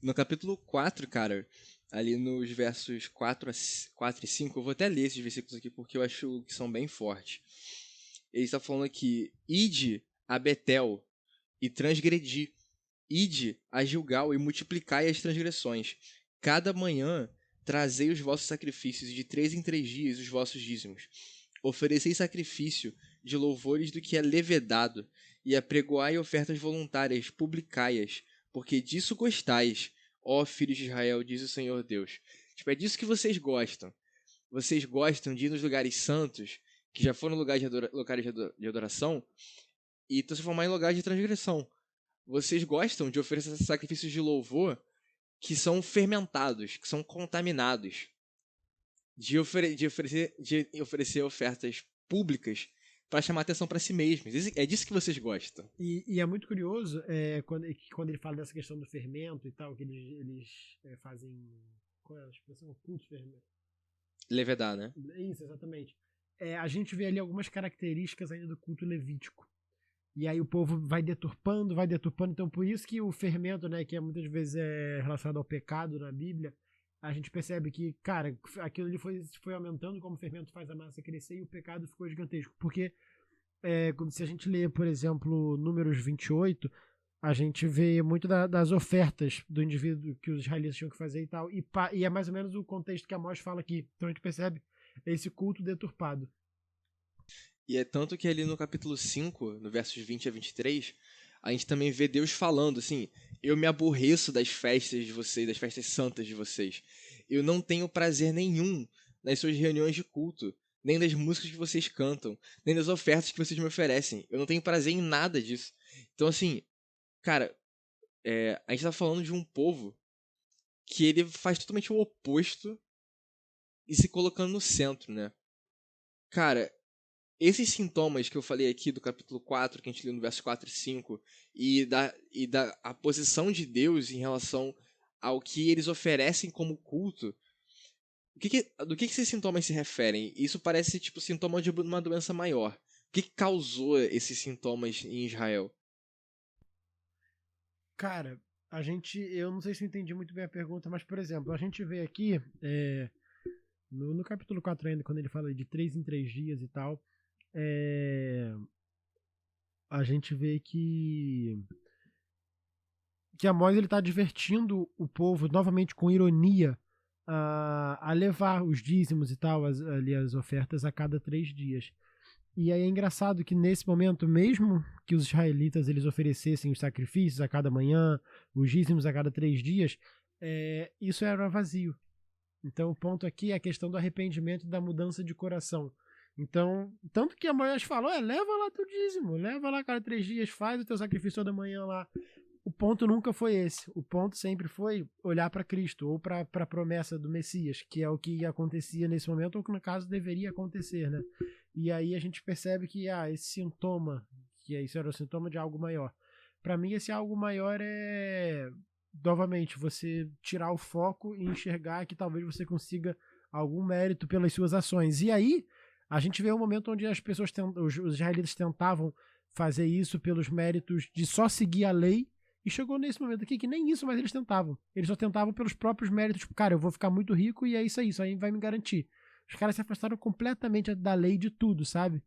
No capítulo 4, cara, ali nos versos 4 e 5, eu vou até ler esses versículos aqui porque eu acho que são bem fortes. Ele está falando aqui: ide a Betel e transgredi, ide a Gilgal e multiplicai as transgressões. Cada manhã trazei os vossos sacrifícios, e de 3 em 3 dias os vossos dízimos. Oferecei sacrifício de louvores do que é levedado, e apregoai ofertas voluntárias, publicai-as, porque disso gostais, ó filhos de Israel, diz o Senhor Deus. Tipo, é disso que vocês gostam. Vocês gostam de ir nos lugares santos, que já foram lugares de adoração, e transformar em lugares de transgressão. Vocês gostam de oferecer sacrifícios de louvor que são fermentados, que são contaminados. De oferecer ofertas públicas para chamar atenção para si mesmos. É disso que vocês gostam. E é muito curioso quando ele fala dessa questão do fermento e tal, que eles fazem. Qual é a expressão? Culto fermento. Levedar, né? Isso, exatamente. A gente vê ali algumas características ainda do culto levítico. E aí o povo vai deturpando, então por isso que o fermento, né, que muitas vezes é relacionado ao pecado na Bíblia, a gente percebe que, cara, aquilo ali foi aumentando como o fermento faz a massa crescer e o pecado ficou gigantesco, porque se a gente lê, por exemplo, Números 28, a gente vê muito das ofertas do indivíduo que os israelitas tinham que fazer e tal, e é mais ou menos o contexto que Amós fala aqui, então a gente percebe esse culto deturpado. E é tanto que ali no capítulo 5, no versos 20 a 23, a gente também vê Deus falando assim: eu me aborreço das festas de vocês, das festas santas de vocês. Eu não tenho prazer nenhum nas suas reuniões de culto, nem das músicas que vocês cantam, nem das ofertas que vocês me oferecem. Eu não tenho prazer em nada disso. Então, assim, cara, a gente tá falando de um povo que ele faz totalmente o oposto e se colocando no centro, né? Cara, esses sintomas que eu falei aqui do capítulo 4, que a gente leu no verso 4 e 5, e da a posição de Deus em relação ao que eles oferecem como culto, do que esses sintomas se referem? Isso parece tipo sintoma de uma doença maior. O que causou esses sintomas em Israel? Cara, eu não sei se eu entendi muito bem a pergunta, mas, por exemplo, a gente vê aqui, no capítulo 4 ainda, quando ele fala de 3 em 3 dias e tal, a gente vê que Amós ele tá divertindo o povo novamente com ironia a levar os dízimos e tal, as ofertas a cada 3 dias. E aí é engraçado que nesse momento, mesmo que os israelitas eles oferecessem os sacrifícios a cada manhã, os dízimos a cada 3 dias, isso era vazio. Então o ponto aqui é a questão do arrependimento e da mudança de coração. Então, tanto que Amós falou, leva lá teu dízimo, leva lá a cada 3 dias, faz o teu sacrifício toda manhã lá. O ponto nunca foi esse. O ponto sempre foi olhar para Cristo ou para a promessa do Messias, que é o que acontecia nesse momento, ou que no caso deveria acontecer, né? E aí a gente percebe que esse sintoma, isso era o sintoma de algo maior. Para mim, esse algo maior é, novamente, você tirar o foco e enxergar que talvez você consiga algum mérito pelas suas ações. E aí, a gente vê um momento onde as pessoas, os israelitas tentavam fazer isso pelos méritos de só seguir a lei, e chegou nesse momento aqui que nem isso mais eles tentavam. Eles só tentavam pelos próprios méritos. Tipo, cara, eu vou ficar muito rico e é isso aí vai me garantir. Os caras se afastaram completamente da lei de tudo, sabe?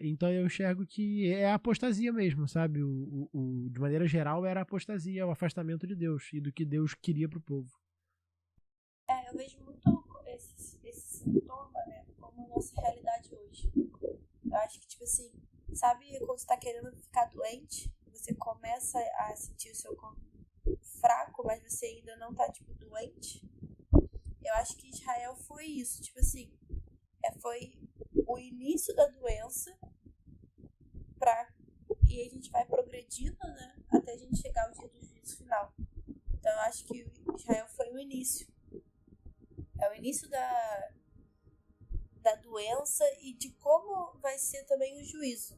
Então eu enxergo que é a apostasia mesmo, sabe? De maneira geral era a apostasia, o afastamento de Deus e do que Deus queria pro povo. Eu vejo muito esse sintoma, né, como a nossa realidade hoje. Eu acho que, tipo assim, sabe quando você tá querendo ficar doente, você começa a sentir o seu corpo fraco, mas você ainda não tá, tipo, doente? Eu acho que Israel foi isso, tipo assim, foi o início da doença e a gente vai progredindo, né, até a gente chegar ao dia do juízo final. Então eu acho que Israel foi o início. É o início da doença e de como vai ser também o juízo.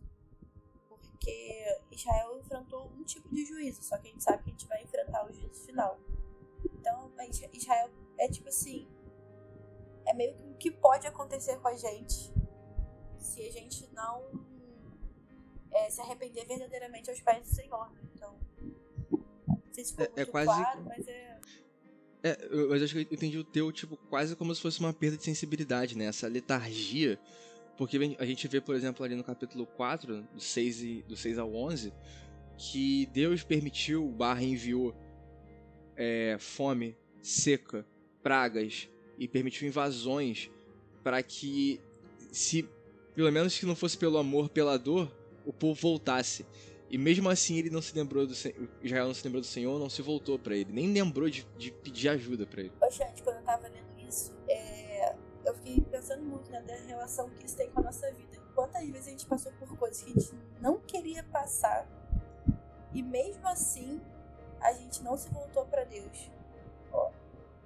Porque Israel enfrentou um tipo de juízo, só que a gente sabe que a gente vai enfrentar o juízo final. Então, Israel é tipo assim, é meio que o que pode acontecer com a gente se a gente não se arrepender verdadeiramente aos pés do Senhor. Então, não sei se ficou muito quase claro, mas eu acho que eu entendi o teu, tipo, quase como se fosse uma perda de sensibilidade, né? Essa letargia. Porque a gente vê, por exemplo, ali no capítulo 4, do 6 ao 11, que Deus permitiu, enviou fome, seca, pragas e permitiu invasões para que, se pelo menos que não fosse pelo amor, pela dor, o povo voltasse. E mesmo assim ele não se lembrou Israel não se lembrou do Senhor, não se voltou para ele, nem lembrou de pedir ajuda para ele. Oxente, quando eu tava lendo isso, eu fiquei pensando muito, né, da relação que isso tem com a nossa vida. Quantas vezes a gente passou por coisas que a gente não queria passar e mesmo assim a gente não se voltou pra Deus.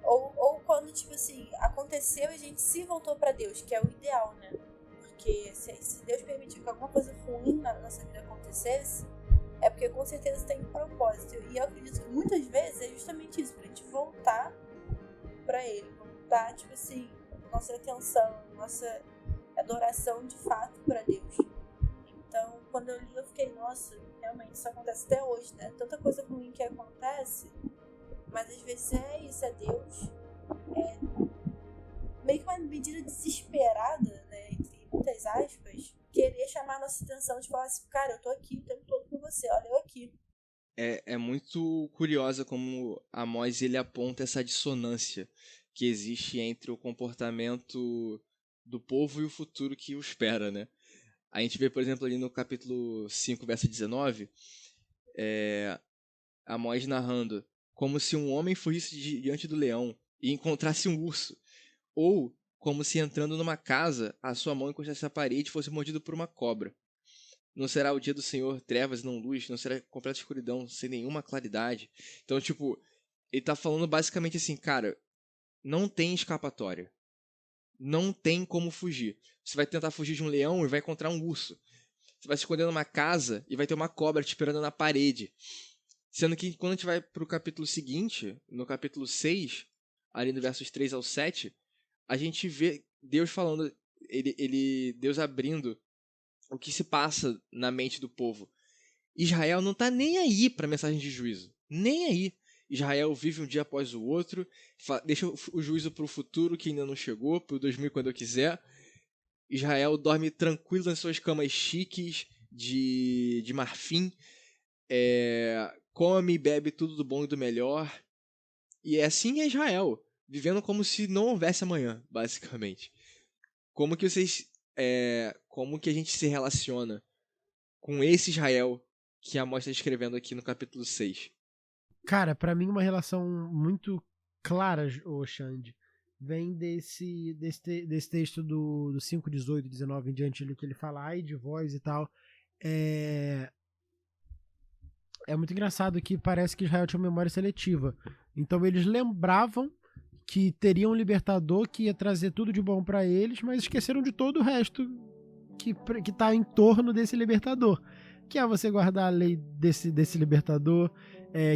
Ou quando, tipo assim, aconteceu e a gente se voltou pra Deus, que é o ideal, né? Porque se Deus permitiu que alguma coisa ruim na nossa vida acontecesse, é porque com certeza tem um propósito. E eu acredito que muitas vezes é justamente isso, pra gente voltar pra Ele, voltar, tipo assim, nossa atenção, nossa adoração de fato pra Deus. Então, quando eu li, eu fiquei, nossa, realmente isso acontece até hoje, né? Tanta coisa ruim que acontece, mas às vezes é isso, é Deus. Meio que uma medida desesperada, né? Entre muitas aspas, querer chamar a nossa atenção de falar assim, cara, eu tô aqui o tempo todo com você, olha eu aqui. É muito curiosa como Amós ele aponta essa dissonância que existe entre o comportamento do povo e o futuro que o espera, né? A gente vê, por exemplo, ali no capítulo 5, verso 19, Amós narrando como se um homem fugisse diante do leão e encontrasse um urso, ou como se entrando numa casa, a sua mão encostasse a parede e fosse mordido por uma cobra. Não será o dia do Senhor trevas e não luz, não será completa escuridão, sem nenhuma claridade. Então, tipo, ele tá falando basicamente assim, cara, não tem escapatória. Não tem como fugir. Você vai tentar fugir de um leão e vai encontrar um urso. Você vai se esconder numa casa e vai ter uma cobra te esperando na parede. Sendo que quando a gente vai pro capítulo seguinte, no capítulo 6, ali no versos 3 ao 7, a gente vê Deus falando, Deus abrindo o que se passa na mente do povo. Israel não tá nem aí para a mensagem de juízo. Nem aí. Israel vive um dia após o outro, deixa o juízo para o futuro que ainda não chegou, para o 2000 quando eu quiser. Israel dorme tranquilo nas suas camas chiques de marfim, come e bebe tudo do bom e do melhor. E é assim é Israel, vivendo como se não houvesse amanhã, basicamente. Como que como que a gente se relaciona com esse Israel que a Amós está escrevendo aqui no capítulo 6? Cara, pra mim uma relação muito clara, ô Xande, vem desse texto do 5, 18, 19 em diante ali, que ele fala ai de vós e tal. É muito engraçado que parece que Israel tinha uma memória seletiva. Então eles lembravam que teria um libertador que ia trazer tudo de bom pra eles, mas esqueceram de todo o resto que tá em torno desse libertador. Que é você guardar a lei desse libertador,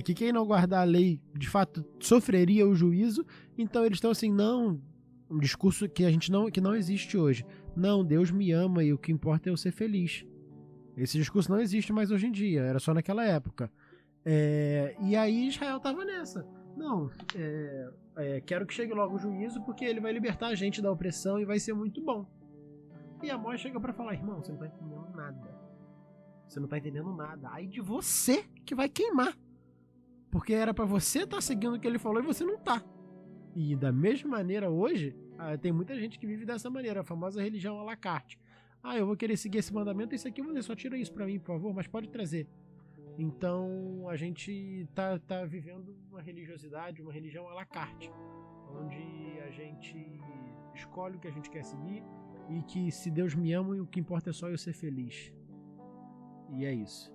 que quem não guardar a lei, de fato, sofreria o juízo. Então eles estão assim, não, um discurso que não existe hoje. Não, Deus me ama e o que importa é eu ser feliz. Esse discurso não existe mais hoje em dia, era só naquela época. E aí Israel tava nessa. Não, quero que chegue logo o juízo, porque ele vai libertar a gente da opressão e vai ser muito bom. E Amós chega pra falar, irmão, você não tá entendendo nada. Você não tá entendendo nada. Aí de você que vai queimar. Porque era pra você estar seguindo o que ele falou e você não tá. E da mesma maneira hoje, tem muita gente que vive dessa maneira, a famosa religião à la carte. Eu vou querer seguir esse mandamento, isso aqui você só tira isso pra mim, por favor, mas pode trazer. Então a gente tá vivendo uma religiosidade, uma religião à la carte, onde a gente escolhe o que a gente quer seguir e que se Deus me ama, o que importa é só eu ser feliz. E é isso.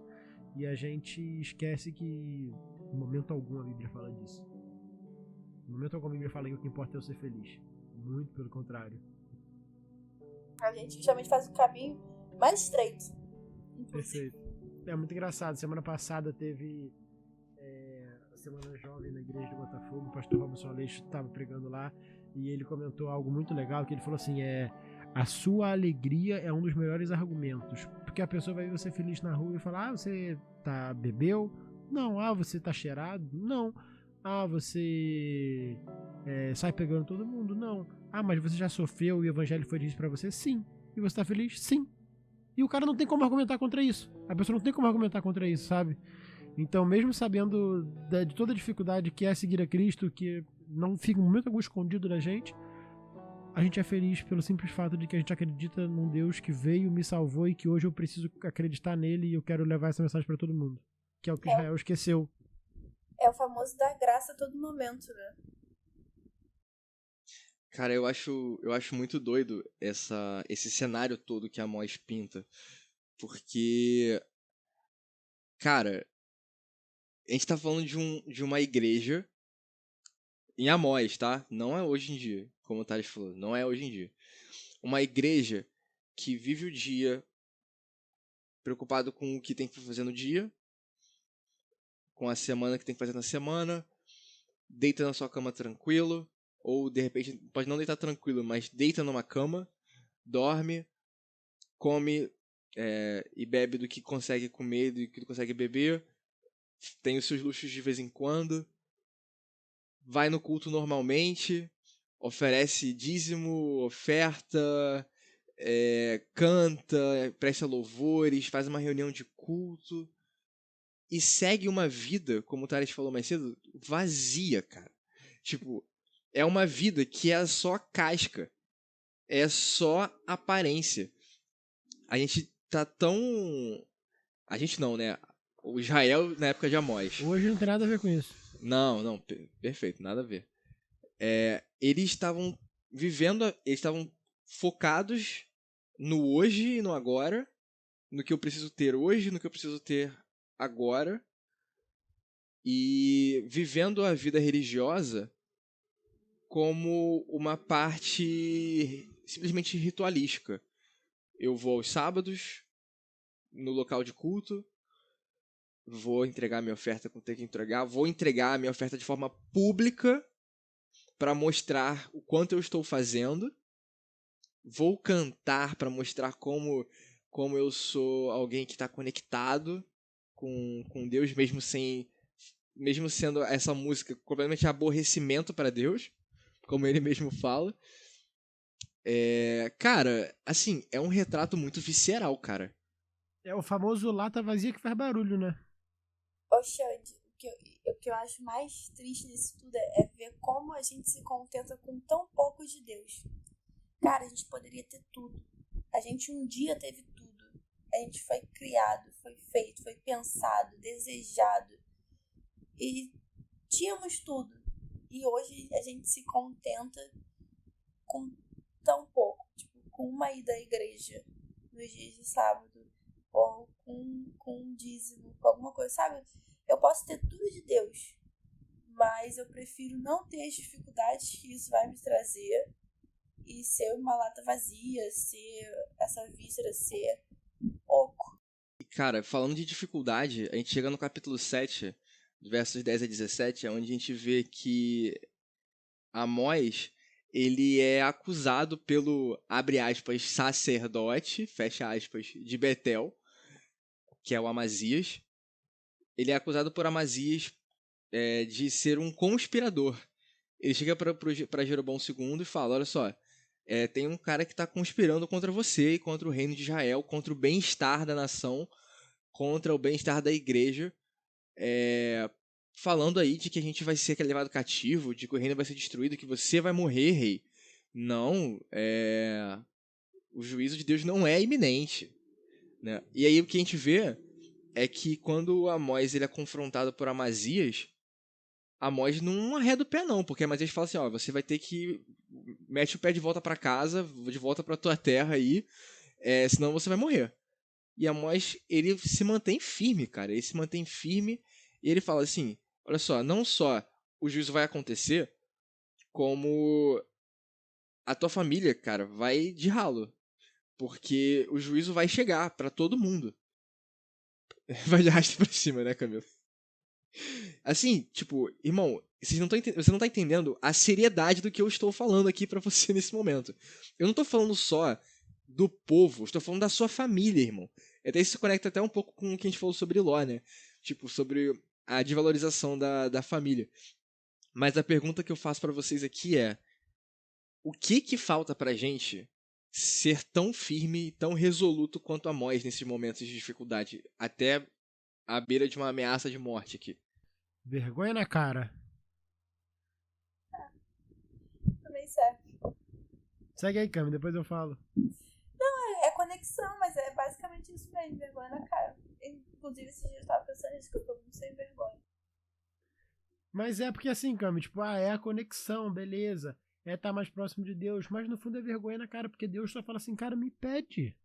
E a gente esquece que em momento algum a Bíblia fala disso. Em momento algum a Bíblia fala que o que importa é eu ser feliz. Muito pelo contrário. A gente justamente faz o caminho mais estreito. Perfeito. É muito engraçado. Semana passada teve a Semana Jovem na igreja de Botafogo. O pastor Robson Aleixo estava pregando lá e ele comentou algo muito legal, que ele falou assim, a sua alegria é um dos melhores argumentos. Porque a pessoa vai ver você feliz na rua e falar, você bebeu? Não. Você tá cheirado? Não. Você sai pegando todo mundo? Não. Mas você já sofreu e o evangelho foi dito pra você? Sim. E você tá feliz? Sim. E o cara não tem como argumentar contra isso. A pessoa não tem como argumentar contra isso, sabe? Então, mesmo sabendo de toda a dificuldade que é seguir a Cristo, que não fica um momento algum escondido da gente, a gente é feliz pelo simples fato de que a gente acredita num Deus que veio, me salvou e que hoje eu preciso acreditar nele e eu quero levar essa mensagem pra todo mundo. Que é o que Israel esqueceu. É o famoso dar graça a todo momento, né? Cara, eu acho muito doido esse cenário todo que a Amós pinta. Porque, cara, a gente tá falando de uma igreja em Amós, tá? Não é hoje em dia, como o Thales falou, não é hoje em dia. Uma igreja que vive o dia preocupado com o que tem que fazer no dia, com a semana que tem que fazer na semana, deita na sua cama tranquilo, ou de repente pode não deitar tranquilo, mas deita numa cama, dorme, come e bebe do que consegue comer, do que consegue beber, tem os seus luxos de vez em quando, vai no culto normalmente, oferece dízimo, oferta, canta, presta louvores, faz uma reunião de culto e segue uma vida, como o Thales falou mais cedo, vazia, cara. Tipo, é uma vida que é só casca, é só aparência. A gente tá tão... A gente não, né? O Israel na época de Amós. Hoje não tem nada a ver com isso. Não, perfeito, nada a ver. Eles estavam vivendo, eles estavam focados no hoje e no agora, no que eu preciso ter hoje, no que eu preciso ter agora, e vivendo a vida religiosa como uma parte simplesmente ritualística. Eu vou aos sábados, no local de culto, vou entregar minha oferta quando ter que entregar, vou entregar a minha oferta de forma pública para mostrar o quanto eu estou fazendo, vou cantar para mostrar como eu sou alguém que está conectado com Deus, mesmo sendo essa música completamente aborrecimento para Deus, como ele mesmo fala. Cara, assim, é um retrato muito visceral, cara. É o famoso lata vazia que faz barulho, né? Ô, Xande, o que eu acho mais triste disso tudo é ver como a gente se contenta com tão pouco de Deus. Cara, a gente poderia ter tudo. A gente um dia teve tudo. A gente foi criado, foi feito, foi pensado, desejado. E tínhamos tudo. E hoje a gente se contenta com tão pouco. Tipo, com uma ida à igreja nos dias de sábado. Ou com um dízimo, com alguma coisa, sabe? Eu posso ter tudo de Deus, mas eu prefiro não ter as dificuldades que isso vai me trazer e ser uma lata vazia, ser essa víscera, ser oco. E, cara, falando de dificuldade, a gente chega no capítulo 7, versos 10 a 17, onde a gente vê que Amós, ele é acusado pelo, abre aspas, sacerdote, fecha aspas, de Betel, que é o Amazias. Ele é acusado por Amazias de ser um conspirador. Ele chega para Jeroboão II e fala, olha só, tem um cara que está conspirando contra você e contra o reino de Israel, contra o bem-estar da nação, contra o bem-estar da igreja, falando aí de que a gente vai ser levado cativo, de que o reino vai ser destruído, que você vai morrer, rei. Não, o juízo de Deus não é iminente. Né? E aí o que a gente vê é que quando Amós ele é confrontado por Amazias, Amós não arreda o pé não, porque Amazias fala assim, ó, você vai ter que mete o pé de volta para casa, de volta para tua terra aí, senão você vai morrer. E Amós, ele se mantém firme, cara, ele se mantém firme e ele fala assim, olha só, não só o juízo vai acontecer, como a tua família, cara, vai de ralo. Porque o juízo vai chegar pra todo mundo. Vai de arrasto pra cima, né, Camilo? Assim, tipo, irmão, você não tá entendendo a seriedade do que eu estou falando aqui pra você nesse momento. Eu não tô falando só do povo, estou falando da sua família, irmão. Até isso se conecta até um pouco com o que a gente falou sobre Ló, né? Tipo, sobre a desvalorização da família. Mas a pergunta que eu faço pra vocês aqui é: o que falta pra gente ser tão firme e tão resoluto quanto Amós nesses momentos de dificuldade, até à beira de uma ameaça de morte aqui? Vergonha na cara. Também serve. Segue aí, Cami, depois eu falo. Não, é conexão, mas é basicamente isso mesmo, vergonha na cara. Inclusive, esse dia eu tava pensando nisso, que eu tô muito sem vergonha. Mas é porque assim, Cami, tipo, é a conexão, beleza. É estar mais próximo de Deus, mas no fundo é vergonha na cara, porque Deus só fala assim, cara, me pede.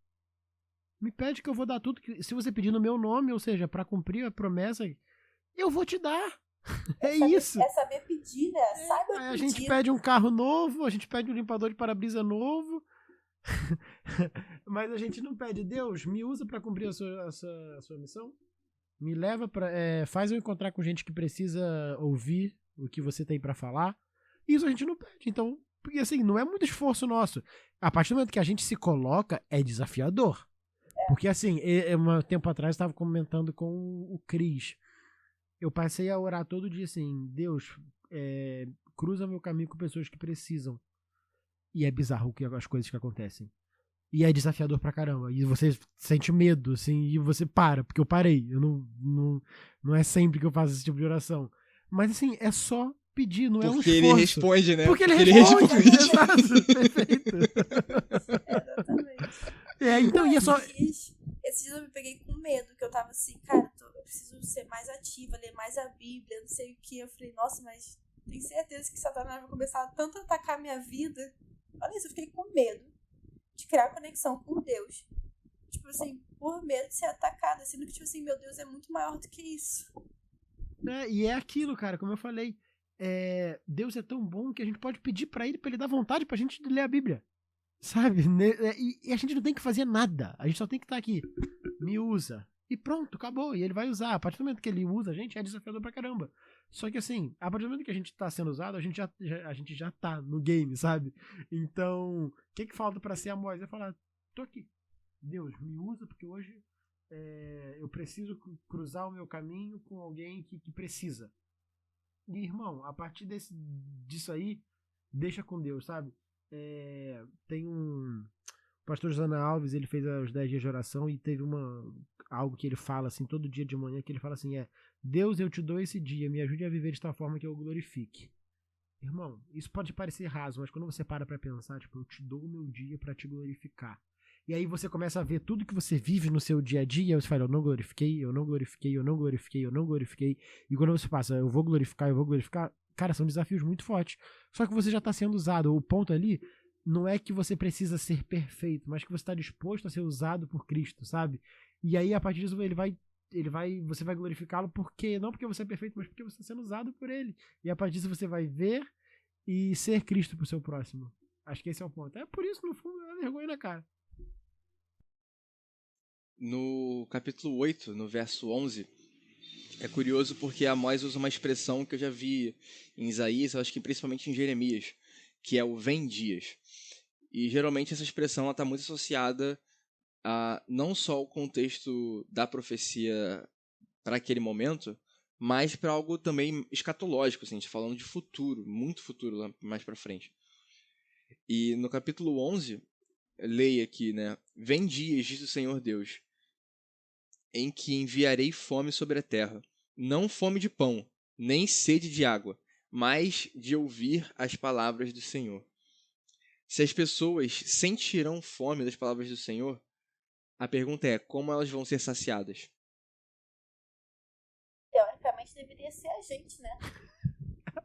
Me pede que eu vou dar tudo. Se você pedir no meu nome, ou seja, pra cumprir a promessa, eu vou te dar. Isso. É saber pedir, né? Saiba pedir. A gente pede um carro novo, a gente pede um limpador de para-brisa novo, mas a gente não pede, Deus, me usa pra cumprir a sua missão. Me leva pra... faz eu encontrar com gente que precisa ouvir o que você tem pra falar. Isso a gente não pede. Então, porque assim, não é muito esforço nosso. A partir do momento que a gente se coloca, é desafiador. Porque assim, um tempo atrás eu estava comentando com o Cris. Eu passei a orar todo dia assim, Deus, cruza meu caminho com pessoas que precisam. E é bizarro as coisas que acontecem. E é desafiador pra caramba. E você sente medo, assim, e você para, porque eu parei. Eu não é sempre que eu faço esse tipo de oração. Mas assim, é só pedir, não é um esforço. Porque ele responde, né? Porque ele responde, exato, perfeito. Exatamente. Então, e é só... Esses dias eu me peguei com medo, que eu tava assim, cara, eu preciso ser mais ativa, ler mais a Bíblia, não sei o que. Eu falei, nossa, mas tenho certeza que Satanás vai começar a tanto atacar a minha vida. Olha isso, eu fiquei com medo de criar conexão com Deus. Tipo assim, por medo de ser atacada, sendo que, tipo assim, meu Deus é muito maior do que isso. E é aquilo, cara, como eu falei, Deus é tão bom que a gente pode pedir pra ele dar vontade pra gente ler a Bíblia. Sabe? E a gente não tem que fazer nada. A gente só tem que estar aqui. Me usa. E pronto, acabou. E ele vai usar. A partir do momento que ele usa, a gente é desafiador pra caramba. Só que assim, a partir do momento que a gente tá sendo usado, a gente já tá no game, sabe? Então, o que falta pra ser Amós? É falar, tô aqui. Deus, me usa porque hoje eu preciso cruzar o meu caminho com alguém que precisa. E, irmão, a partir disso aí, deixa com Deus, sabe? Tem o pastor Josana Alves, ele fez os 10 dias de oração e teve algo que ele fala assim, todo dia de manhã, que ele fala assim, Deus, eu te dou esse dia, me ajude a viver de tal forma que eu glorifique. Irmão, isso pode parecer raso, mas quando você para pra pensar, tipo, eu te dou o meu dia pra te glorificar. E aí você começa a ver tudo que você vive no seu dia a dia, você fala, eu não glorifiquei, eu não glorifiquei, eu não glorifiquei, eu não glorifiquei. E quando você passa, eu vou glorificar, cara, são desafios muito fortes. Só que você já está sendo usado. O ponto ali não é que você precisa ser perfeito, mas que você está disposto a ser usado por Cristo, sabe? E aí, a partir disso, você vai glorificá-lo não porque você é perfeito, mas porque você está sendo usado por ele. E a partir disso você vai ver e ser Cristo pro seu próximo. Acho que esse é o ponto. É por isso, no fundo, é vergonha na cara. No capítulo 8, no verso 11, é curioso porque Amós usa uma expressão que eu já vi em Isaías, eu acho que principalmente em Jeremias, que é o vem dias. E geralmente essa expressão está muito associada a não só o contexto da profecia para aquele momento, mas para algo também escatológico, assim, a gente falando de futuro, muito futuro lá mais para frente. E no capítulo 11, leia aqui, né? Vem dias, diz o Senhor Deus, em que enviarei fome sobre a terra, não fome de pão, nem sede de água, mas de ouvir as palavras do Senhor. Se as pessoas sentirão fome das palavras do Senhor, a pergunta é, como elas vão ser saciadas? Teoricamente deveria ser a gente, né?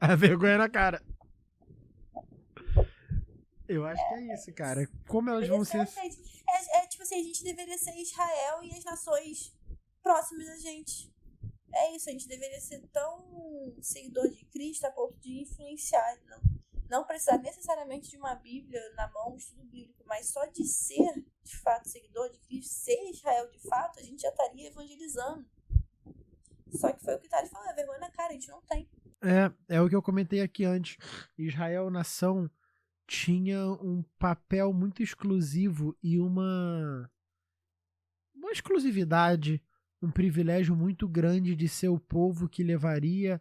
A vergonha na cara. Eu acho que é isso, cara. Como elas vão ser... Tipo assim, a gente deveria ser Israel e as nações próximas a gente. É isso, a gente deveria ser tão seguidor de Cristo a ponto de influenciar. Não precisar necessariamente de uma Bíblia na mão, um estudo bíblico, mas só de ser, de fato, seguidor de Cristo, ser Israel de fato, a gente já estaria evangelizando. Só que foi o que o Thales falou, é vergonha na cara, a gente não tem. É o que eu comentei aqui antes. Israel, nação, tinha um papel muito exclusivo e uma exclusividade, um privilégio muito grande de ser o povo que levaria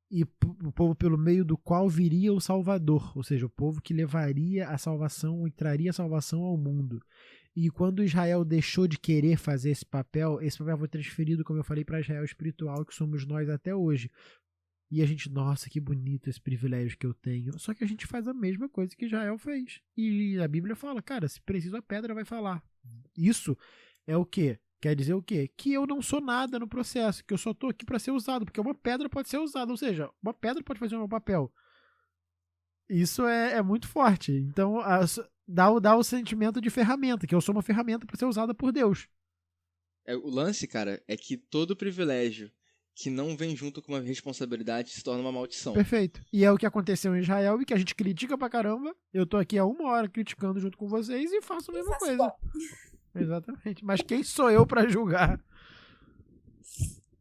e o povo pelo meio do qual viria o Salvador, ou seja, o povo que levaria a salvação e traria a salvação ao mundo. E quando Israel deixou de querer fazer esse papel foi transferido, como eu falei, para Israel espiritual, que somos nós até hoje. E a gente, nossa, que bonito esse privilégio que eu tenho. Só que a gente faz a mesma coisa que Israel fez. E a Bíblia fala, cara, se preciso a pedra vai falar. Isso é o quê? Quer dizer o quê? Que eu não sou nada no processo, que eu só tô aqui para ser usado, porque uma pedra pode ser usada, ou seja, uma pedra pode fazer o meu papel. Isso é muito forte. Então, dá o sentimento de ferramenta, que eu sou uma ferramenta para ser usada por Deus. O lance, cara, é que todo privilégio que não vem junto com uma responsabilidade se torna uma maldição. Perfeito. E é o que aconteceu em Israel e que a gente critica pra caramba. Eu tô aqui há 1 hora criticando junto com vocês e faço a mesma coisa. Bom. Exatamente. Mas quem sou eu pra julgar?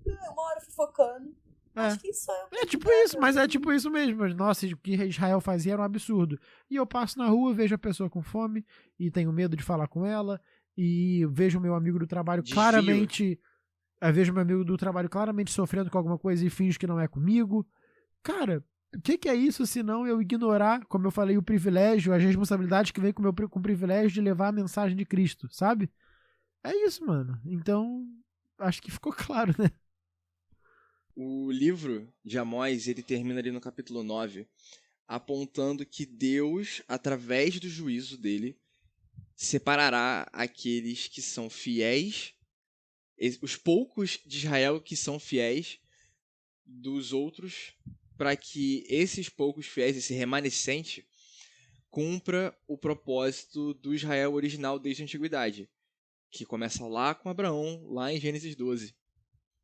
1 hora fofocando. Mas quem sou eu pra É tipo julgar, isso, mas é tipo isso mesmo. Mas, nossa, o que Israel fazia era um absurdo. E eu passo na rua, vejo a pessoa com fome e tenho medo de falar com ela. e vejo meu amigo do trabalho Desvio. claramente. Vejo meu amigo do trabalho claramente sofrendo com alguma coisa e finge que não é comigo. Cara, o que é isso se não eu ignorar, como eu falei, o privilégio, as responsabilidades que vem com o privilégio de levar a mensagem de Cristo, sabe? É isso, mano. Então, acho que ficou claro, né? O livro de Amós, ele termina ali no capítulo 9, apontando que Deus, através do juízo dele, separará aqueles que são fiéis, os poucos de Israel que são fiéis dos outros, para que esses poucos fiéis, esse remanescente, cumpra o propósito do Israel original desde a antiguidade, que começa lá com Abraão, lá em Gênesis 12,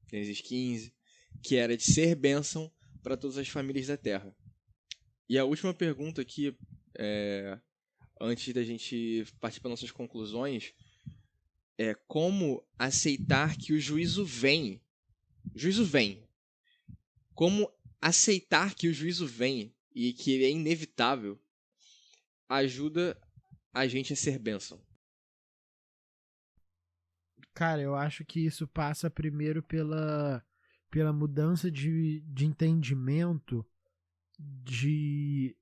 Gênesis 15, que era de ser bênção para todas as famílias da terra. E a última pergunta aqui, antes da gente partir para nossas conclusões, é como aceitar que o juízo vem. O juízo vem. Como aceitar que o juízo vem e que ele é inevitável ajuda a gente a ser bênção. Cara, eu acho que isso passa primeiro pela mudança de entendimento, de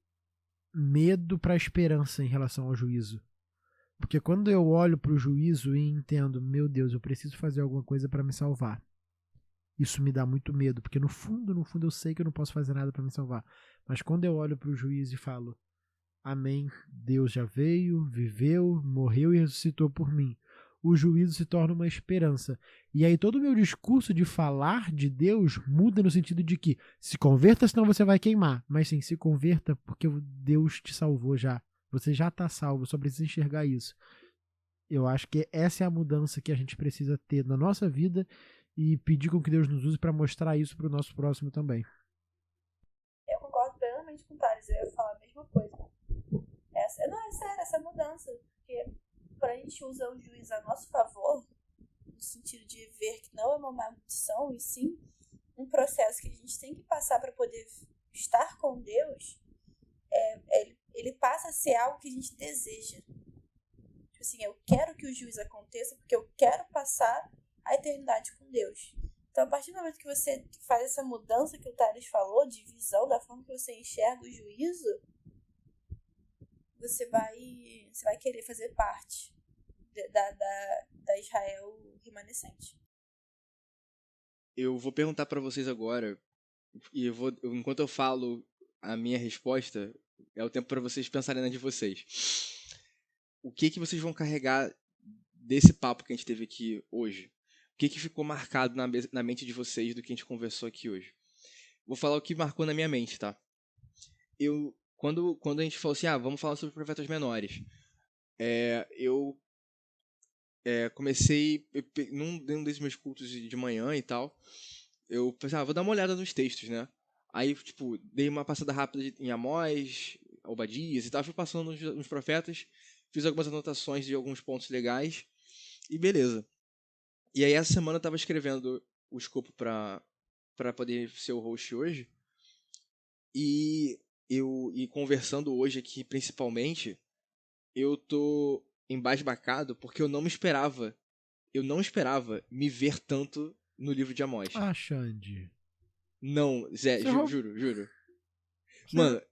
medo para esperança em relação ao juízo. Porque quando eu olho para o juízo e entendo, meu Deus, eu preciso fazer alguma coisa para me salvar. Isso me dá muito medo, porque no fundo eu sei que eu não posso fazer nada para me salvar. Mas quando eu olho para o juízo e falo, amém, Deus já veio, viveu, morreu e ressuscitou por mim, o juízo se torna uma esperança. E aí todo o meu discurso de falar de Deus muda no sentido de que se converta, senão você vai queimar. Mas sim, se converta porque Deus te salvou já. Você já está salvo, só precisa enxergar isso. Eu acho que essa é a mudança que a gente precisa ter na nossa vida e pedir com que Deus nos use para mostrar isso para o nosso próximo também. Eu concordo plenamente com o Thales, eu ia falar a mesma coisa. É sério, essa mudança. Porque quando a gente usa o juízo a nosso favor, no sentido de ver que não é uma maldição, e sim um processo que a gente tem que passar para poder estar com Deus, ele passa a ser algo que a gente deseja. Tipo assim, eu quero que o juízo aconteça porque eu quero passar a eternidade com Deus. Então, a partir do momento que você faz essa mudança que o Thales falou, de visão, da forma que você enxerga o juízo, você vai querer fazer parte da Israel remanescente. Eu vou perguntar para vocês agora, e enquanto eu falo a minha resposta, é o tempo para vocês pensarem na de vocês. O que vocês vão carregar desse papo que a gente teve aqui hoje? O que ficou marcado na mente de vocês do que a gente conversou aqui hoje? Vou falar o que marcou na minha mente, tá? Quando a gente falou assim, vamos falar sobre profetas menores, eu comecei, num desses meus cultos de manhã e tal, eu pensei, vou dar uma olhada nos textos, né? Aí, dei uma passada rápida em Amós, Obadias e tal, fui passando nos profetas, fiz algumas anotações de alguns pontos legais, e beleza. E aí, essa semana eu tava escrevendo o escopo pra poder ser o host hoje, e conversando hoje aqui, principalmente, eu tô embasbacado porque eu não esperava me ver tanto no livro de Amós. Xande. Não, Zé, juro. Mano,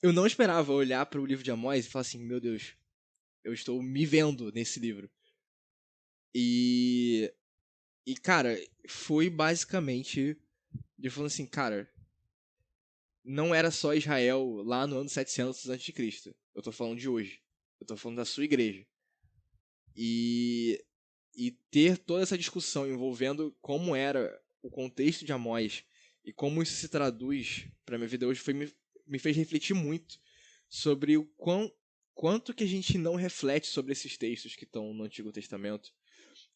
eu não esperava olhar para o livro de Amós e falar assim, meu Deus, eu estou me vendo nesse livro. E cara, foi basicamente de falando assim, cara, não era só Israel lá no ano 700 a.C. Eu tô falando de hoje. Eu tô falando da sua igreja. E ter toda essa discussão envolvendo como era o contexto de Amós e como isso se traduz para minha vida hoje me fez refletir muito sobre o quanto que a gente não reflete sobre esses textos que estão no Antigo Testamento,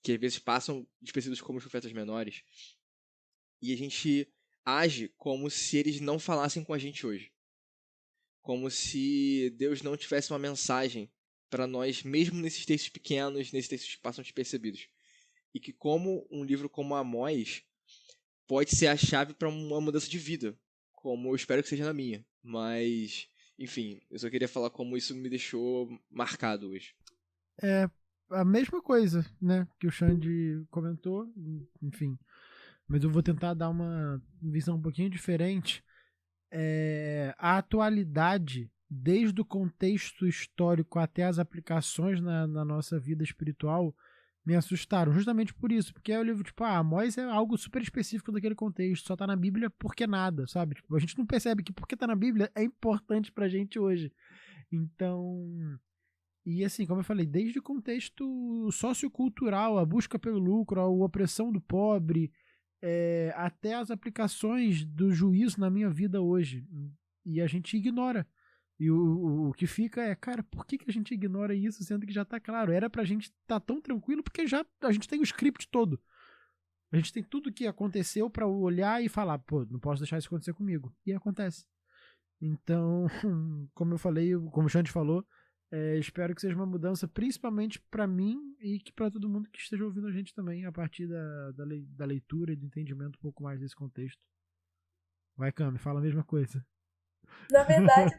que às vezes passam despercebidos como os profetas menores, e a gente age como se eles não falassem com a gente hoje. Como se Deus não tivesse uma mensagem para nós, mesmo nesses textos pequenos, nesses textos que passam despercebidos. E que como um livro como Amós pode ser a chave para uma mudança de vida, como eu espero que seja na minha. Mas Enfim, eu só queria falar como isso me deixou marcado hoje. É a mesma coisa, né, que o Xande comentou, enfim. Mas eu vou tentar dar uma visão um pouquinho diferente. A atualidade, desde o contexto histórico até as aplicações na nossa vida espiritual, me assustaram, justamente por isso, porque é o livro, tipo, Amós é algo super específico daquele contexto, só tá na Bíblia porque nada, sabe? Tipo, a gente não percebe que porque tá na Bíblia é importante pra gente hoje. Então, e assim, como eu falei, desde o contexto sociocultural, a busca pelo lucro, a opressão do pobre, até as aplicações do juízo na minha vida hoje. E a gente ignora. E o que fica é, cara, por que a gente ignora isso, sendo que já tá claro? Era pra gente tá tão tranquilo, porque já a gente tem o script todo. A gente tem tudo que aconteceu pra olhar e falar, pô, não posso deixar isso acontecer comigo. E acontece. Então, como eu falei, como o Xande falou, espero que seja uma mudança principalmente pra mim e que pra todo mundo que esteja ouvindo a gente também, a partir da leitura e do entendimento um pouco mais desse contexto. Vai, Cami, fala a mesma coisa. Na verdade,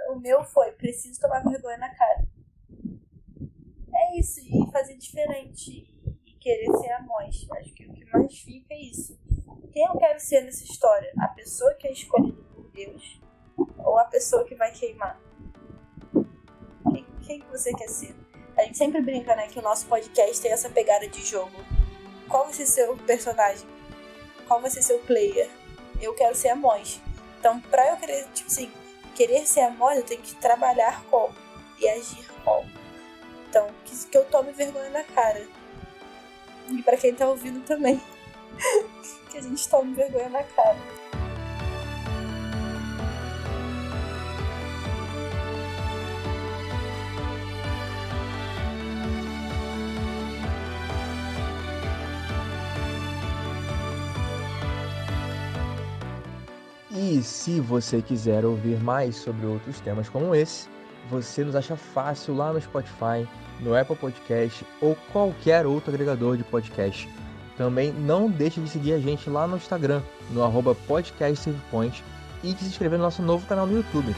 o meu foi, preciso tomar vergonha na cara. É isso, e fazer diferente e querer ser Amós. Acho que o que mais fica é isso. Quem eu quero ser nessa história? A pessoa que é escolhida por Deus ou a pessoa que vai queimar? Quem que você quer ser? A gente sempre brinca, né, que o nosso podcast tem essa pegada de jogo. Qual vai ser seu personagem? Qual vai ser seu player? Eu quero ser Amós. Então, pra eu querer, tipo assim, querer ser Amós, eu tenho que trabalhar como e agir como. Então, que eu tome vergonha na cara. E pra quem tá ouvindo também, que a gente tome vergonha na cara. E se você quiser ouvir mais sobre outros temas como esse, você nos acha fácil lá no Spotify, no Apple Podcast ou qualquer outro agregador de podcast. Também não deixe de seguir a gente lá no Instagram, no @podcastsavepoint, e de se inscrever no nosso novo canal no YouTube.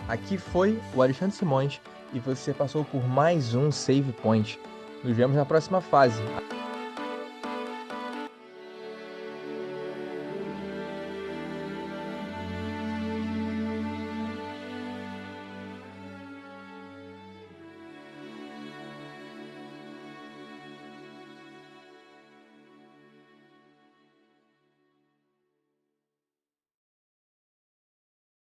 Aqui foi o Alexandre Simões e você passou por mais um Save Point. Nos vemos na próxima fase.